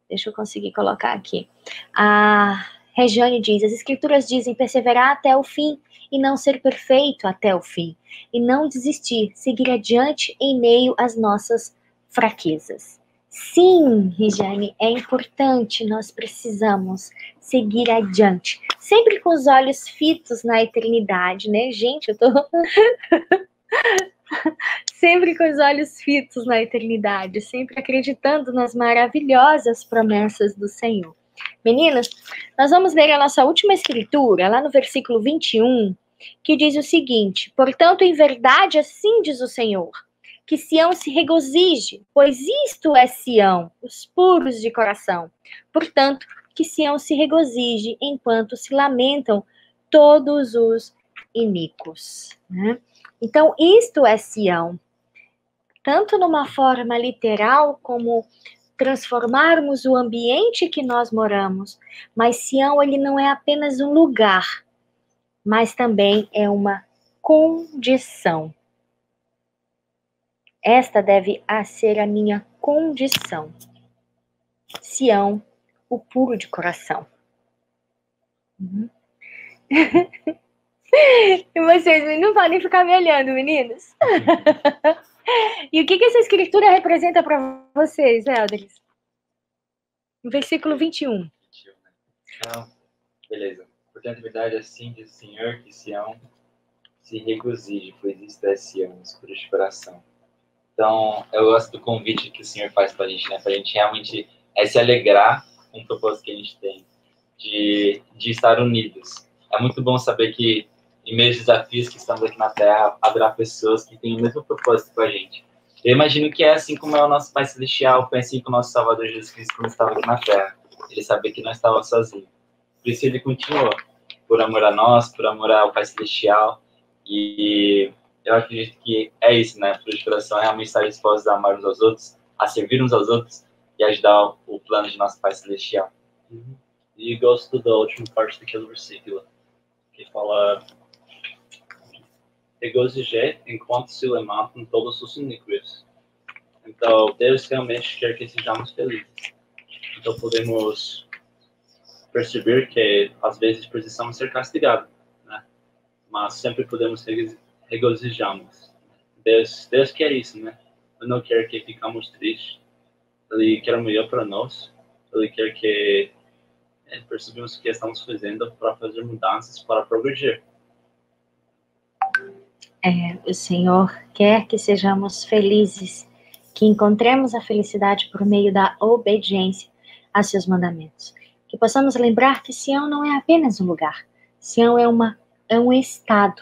deixa eu conseguir colocar aqui, a Regiane diz, as escrituras dizem perseverar até o fim e não ser perfeito até o fim, e não desistir, seguir adiante em meio às nossas fraquezas. Sim, Regiane, é importante, nós precisamos seguir adiante, sempre com os olhos fitos na eternidade, né? Gente, eu tô sempre com os olhos fitos na eternidade, sempre acreditando nas maravilhosas promessas do Senhor. Meninas, nós vamos ler a nossa última escritura, lá no versículo 21, que diz o seguinte: portanto, em verdade, assim diz o Senhor, que Sião se regozije, pois isto é Sião, os puros de coração. Portanto, que Sião se regozije, enquanto se lamentam todos os iníquos. Né? Então, isto é Sião. Tanto numa forma literal, como transformarmos o ambiente que nós moramos. Mas Sião, ele não é apenas um lugar, mas também é uma condição. Esta deve ser a minha condição. Sião, o puro de coração. E vocês não podem ficar me olhando, meninos. E o que essa escritura representa para vocês, Elderis? No versículo 21. Então, beleza. Portanto, verdade, assim diz o Senhor, que Sião se regozije, pois isto é Sião, os puros de coração. Então, eu gosto do convite que o Senhor faz pra gente, né? Pra gente realmente se alegrar com o propósito que a gente tem, de estar unidos. É muito bom saber que, em meio aos desafios que estamos aqui na Terra, haverá pessoas que têm o mesmo propósito com a gente. Eu imagino que é assim como é o nosso Pai Celestial, foi assim com o nosso Salvador Jesus Cristo quando estava aqui na Terra. Ele sabia que não estava sozinho. Por isso ele continuou, por amor a nós, por amor ao Pai Celestial. E eu acredito que é isso, né? Por de coração, realmente estar dispostos a amar uns aos outros, a servir uns aos outros e ajudar o plano de nosso Pai Celestial. E gosto da última parte daquele versículo, que fala regozijar enquanto se levantam todos os iníquos. Então, Deus realmente quer que sejamos felizes. Então, podemos perceber que, às vezes, precisamos ser castigados, né? Mas sempre podemos regozijarmos. Deus quer isso, né? Ele não quer que ficamos tristes. Ele quer o melhor para nós. Ele quer que percebamos o que estamos fazendo para fazer mudanças, para progredir. O Senhor quer que sejamos felizes, que encontremos a felicidade por meio da obediência a seus mandamentos. Que possamos lembrar que Sião não é apenas um lugar. Sião é um estado,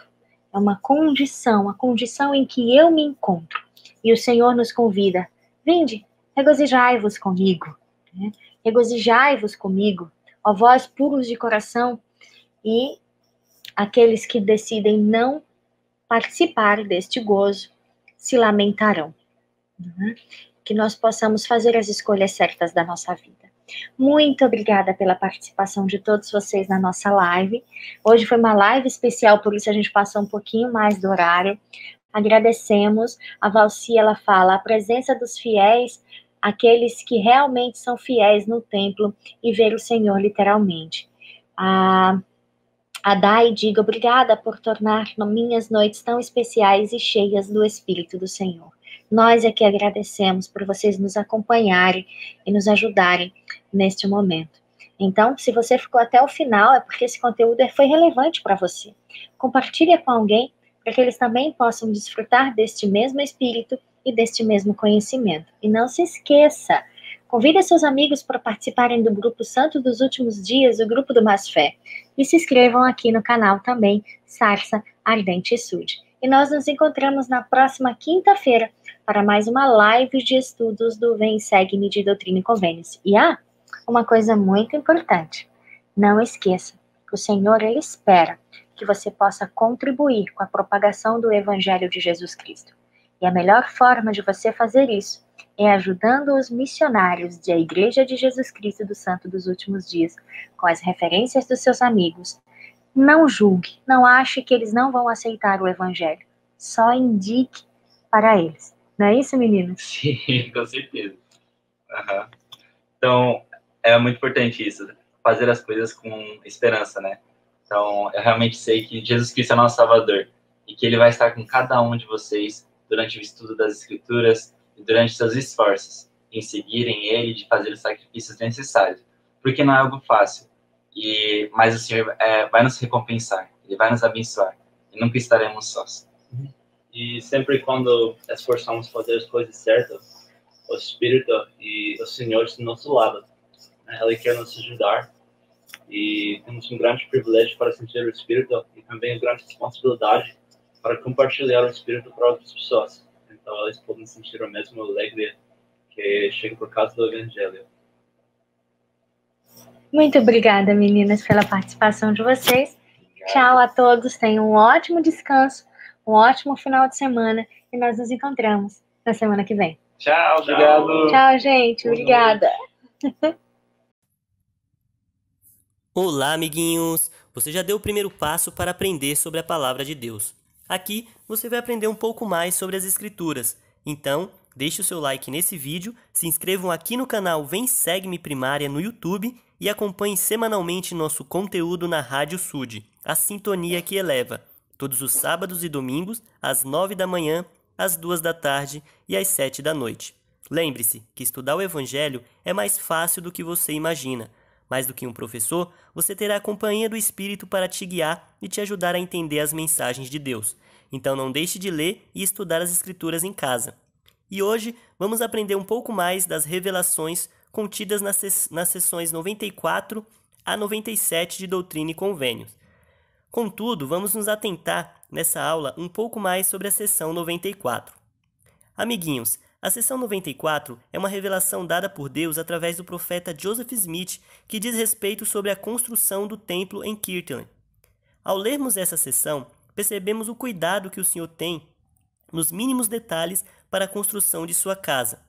é uma condição, a condição em que eu me encontro. E o Senhor nos convida, vinde, regozijai-vos comigo, né? Regozijai-vos comigo, ó vós puros de coração, e aqueles que decidem não participar deste gozo se lamentarão. Né? Que nós possamos fazer as escolhas certas da nossa vida. Muito obrigada pela participação de todos vocês na nossa live. Hoje foi uma live especial, por isso a gente passou um pouquinho mais do horário. Agradecemos. A Valci, ela fala, a presença dos fiéis, aqueles que realmente são fiéis no templo e ver o Senhor literalmente. A Dai diga, obrigada por tornar minhas noites tão especiais e cheias do Espírito do Senhor. Nós é que agradecemos por vocês nos acompanharem e nos ajudarem neste momento. Então, se você ficou até o final, é porque esse conteúdo foi relevante para você. Compartilhe com alguém, para que eles também possam desfrutar deste mesmo Espírito e deste mesmo conhecimento. E não se esqueça, convide seus amigos para participarem do grupo Santos dos Últimos Dias, o grupo do Mais Fé. E se inscrevam aqui no canal também, Sarça Ardente Sud. E nós nos encontramos na próxima quinta-feira para mais uma live de estudos do Vem Segue-me de Doutrina e Convênios. E uma coisa muito importante, não esqueça que o Senhor, Ele espera que você possa contribuir com a propagação do Evangelho de Jesus Cristo. E a melhor forma de você fazer isso é ajudando os missionários da Igreja de Jesus Cristo do Santo dos Últimos Dias, com as referências dos seus amigos. Não julgue, não ache que eles não vão aceitar o Evangelho. Só indique para eles. Não é isso, meninos? Sim, com certeza. Uhum. Então, é muito importante isso, fazer as coisas com esperança, né? Então, eu realmente sei que Jesus Cristo é nosso Salvador e que Ele vai estar com cada um de vocês durante o estudo das Escrituras e durante seus esforços em seguirem Ele, de fazer os sacrifícios necessários. Porque não é algo fácil, mas o Senhor vai nos recompensar, Ele vai nos abençoar e nunca estaremos sós. E sempre quando esforçamos fazer as coisas certas, o Espírito e o Senhor estão do nosso lado. Ele quer nos ajudar e temos um grande privilégio para sentir o Espírito e também uma grande responsabilidade para compartilhar o Espírito para outras pessoas. Então eles podem sentir a mesma alegria que chega por causa do Evangelho. Muito obrigada, meninas, pela participação de vocês. Obrigado. Tchau a todos, tenham um ótimo descanso, um ótimo final de semana e nós nos encontramos na semana que vem. Tchau, obrigado. Tchau, gente, obrigada. Olá, amiguinhos! Você já deu o primeiro passo para aprender sobre a Palavra de Deus. Aqui você vai aprender um pouco mais sobre as Escrituras. Então, deixe o seu like nesse vídeo, se inscrevam aqui no canal Vem Segue-me Primária no YouTube e acompanhe semanalmente nosso conteúdo na Rádio Sud, a sintonia que eleva, todos os sábados e domingos, às 9 da manhã, às 2 da tarde e às 7 da noite. Lembre-se que estudar o Evangelho é mais fácil do que você imagina. Mais do que um professor, você terá a companhia do Espírito para te guiar e te ajudar a entender as mensagens de Deus. Então não deixe de ler e estudar as Escrituras em casa. E hoje vamos aprender um pouco mais das revelações contidas nas sessões 94 a 97 de Doutrina e Convênios. Contudo, vamos nos atentar nessa aula um pouco mais sobre a sessão 94. Amiguinhos, a sessão 94 é uma revelação dada por Deus através do profeta Joseph Smith, que diz respeito sobre a construção do templo em Kirtland. Ao lermos essa sessão, percebemos o cuidado que o Senhor tem nos mínimos detalhes para a construção de sua casa,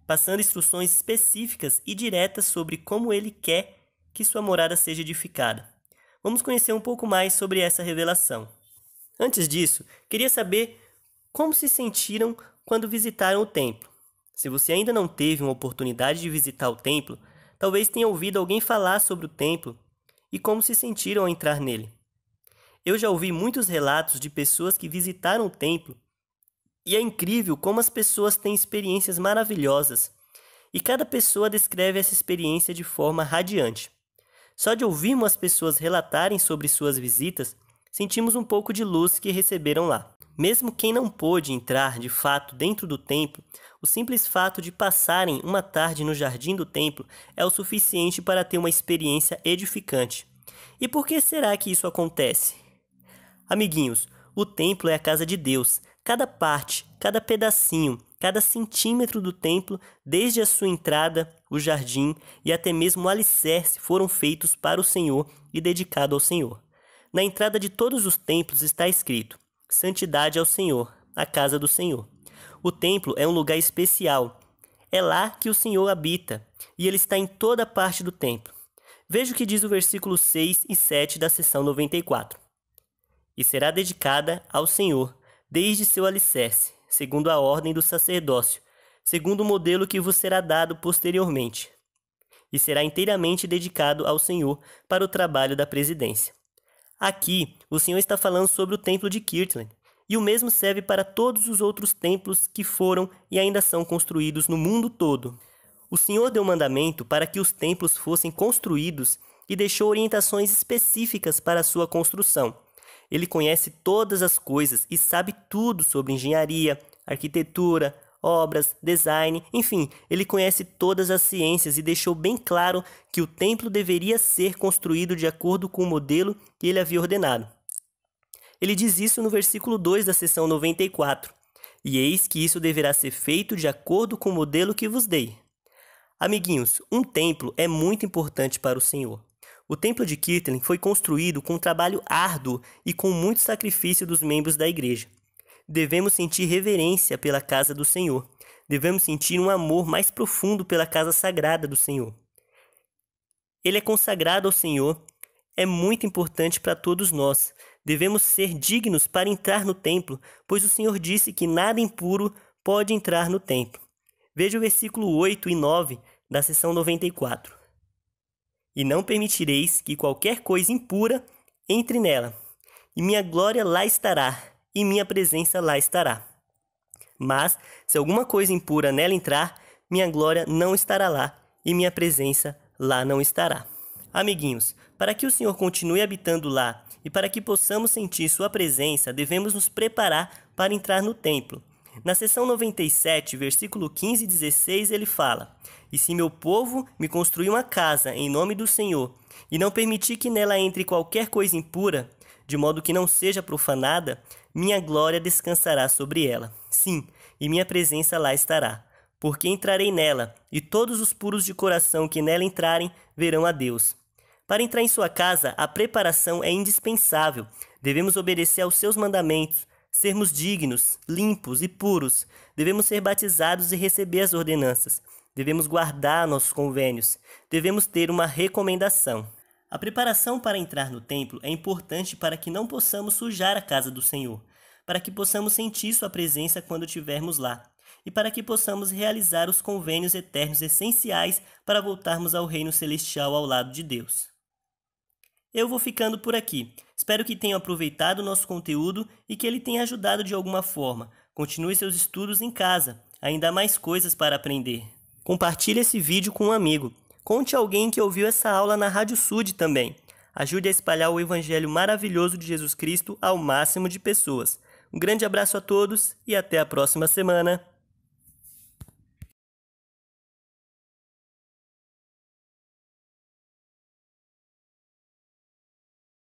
passando instruções específicas e diretas sobre como Ele quer que sua morada seja edificada. Vamos conhecer um pouco mais sobre essa revelação. Antes disso, queria saber como se sentiram quando visitaram o templo. Se você ainda não teve uma oportunidade de visitar o templo, talvez tenha ouvido alguém falar sobre o templo e como se sentiram ao entrar nele. Eu já ouvi muitos relatos de pessoas que visitaram o templo e é incrível como as pessoas têm experiências maravilhosas e cada pessoa descreve essa experiência de forma radiante. Só de ouvirmos as pessoas relatarem sobre suas visitas, sentimos um pouco de luz que receberam lá. Mesmo quem não pôde entrar de fato dentro do templo, o simples fato de passarem uma tarde no jardim do templo é o suficiente para ter uma experiência edificante. E por que será que isso acontece? Amiguinhos, o templo é a casa de Deus. Cada parte, cada pedacinho, cada centímetro do templo, desde a sua entrada, o jardim e até mesmo o alicerce foram feitos para o Senhor e dedicados ao Senhor. Na entrada de todos os templos está escrito: Santidade ao Senhor, a casa do Senhor. O templo é um lugar especial. É lá que o Senhor habita, e ele está em toda parte do templo. Veja o que diz o versículo 6 e 7 da seção 94. E será dedicada ao Senhor, desde seu alicerce, segundo a ordem do sacerdócio, segundo o modelo que vos será dado posteriormente. E será inteiramente dedicado ao Senhor para o trabalho da presidência. Aqui, o Senhor está falando sobre o templo de Kirtland, e o mesmo serve para todos os outros templos que foram e ainda são construídos no mundo todo. O Senhor deu mandamento para que os templos fossem construídos e deixou orientações específicas para a sua construção. Ele conhece todas as coisas e sabe tudo sobre engenharia, arquitetura, obras, design, enfim, ele conhece todas as ciências e deixou bem claro que o templo deveria ser construído de acordo com o modelo que ele havia ordenado. Ele diz isso no versículo 2 da seção 94. E eis que isso deverá ser feito de acordo com o modelo que vos dei. Amiguinhos, um templo é muito importante para o Senhor. O templo de Kirtland foi construído com um trabalho árduo e com muito sacrifício dos membros da igreja. Devemos sentir reverência pela casa do Senhor. Devemos sentir um amor mais profundo pela casa sagrada do Senhor. Ele é consagrado ao Senhor, é muito importante para todos nós. Devemos ser dignos para entrar no templo, pois o Senhor disse que nada impuro pode entrar no templo. Veja o versículo 8 e 9 da seção 94. E não permitireis que qualquer coisa impura entre nela, e minha glória lá estará, e minha presença lá estará. Mas, se alguma coisa impura nela entrar, minha glória não estará lá, e minha presença lá não estará. Amiguinhos, para que o Senhor continue habitando lá, e para que possamos sentir sua presença, devemos nos preparar para entrar no templo. Na seção 97, versículo 15 e 16, ele fala: E se meu povo me construir uma casa em nome do Senhor, e não permitir que nela entre qualquer coisa impura, de modo que não seja profanada, minha glória descansará sobre ela. Sim, e minha presença lá estará. Porque entrarei nela, e todos os puros de coração que nela entrarem verão a Deus. Para entrar em sua casa, a preparação é indispensável. Devemos obedecer aos seus mandamentos, sermos dignos, limpos e puros. Devemos ser batizados e receber as ordenanças. Devemos guardar nossos convênios. Devemos ter uma recomendação. A preparação para entrar no templo é importante para que não possamos sujar a casa do Senhor, para que possamos sentir sua presença quando estivermos lá, e para que possamos realizar os convênios eternos essenciais para voltarmos ao reino celestial ao lado de Deus. Eu vou ficando por aqui. Espero que tenham aproveitado o nosso conteúdo e que ele tenha ajudado de alguma forma. Continue seus estudos em casa. Ainda há mais coisas para aprender. Compartilhe esse vídeo com um amigo. Conte a alguém que ouviu essa aula na Rádio Sud também. Ajude a espalhar o evangelho maravilhoso de Jesus Cristo ao máximo de pessoas. Um grande abraço a todos e até a próxima semana.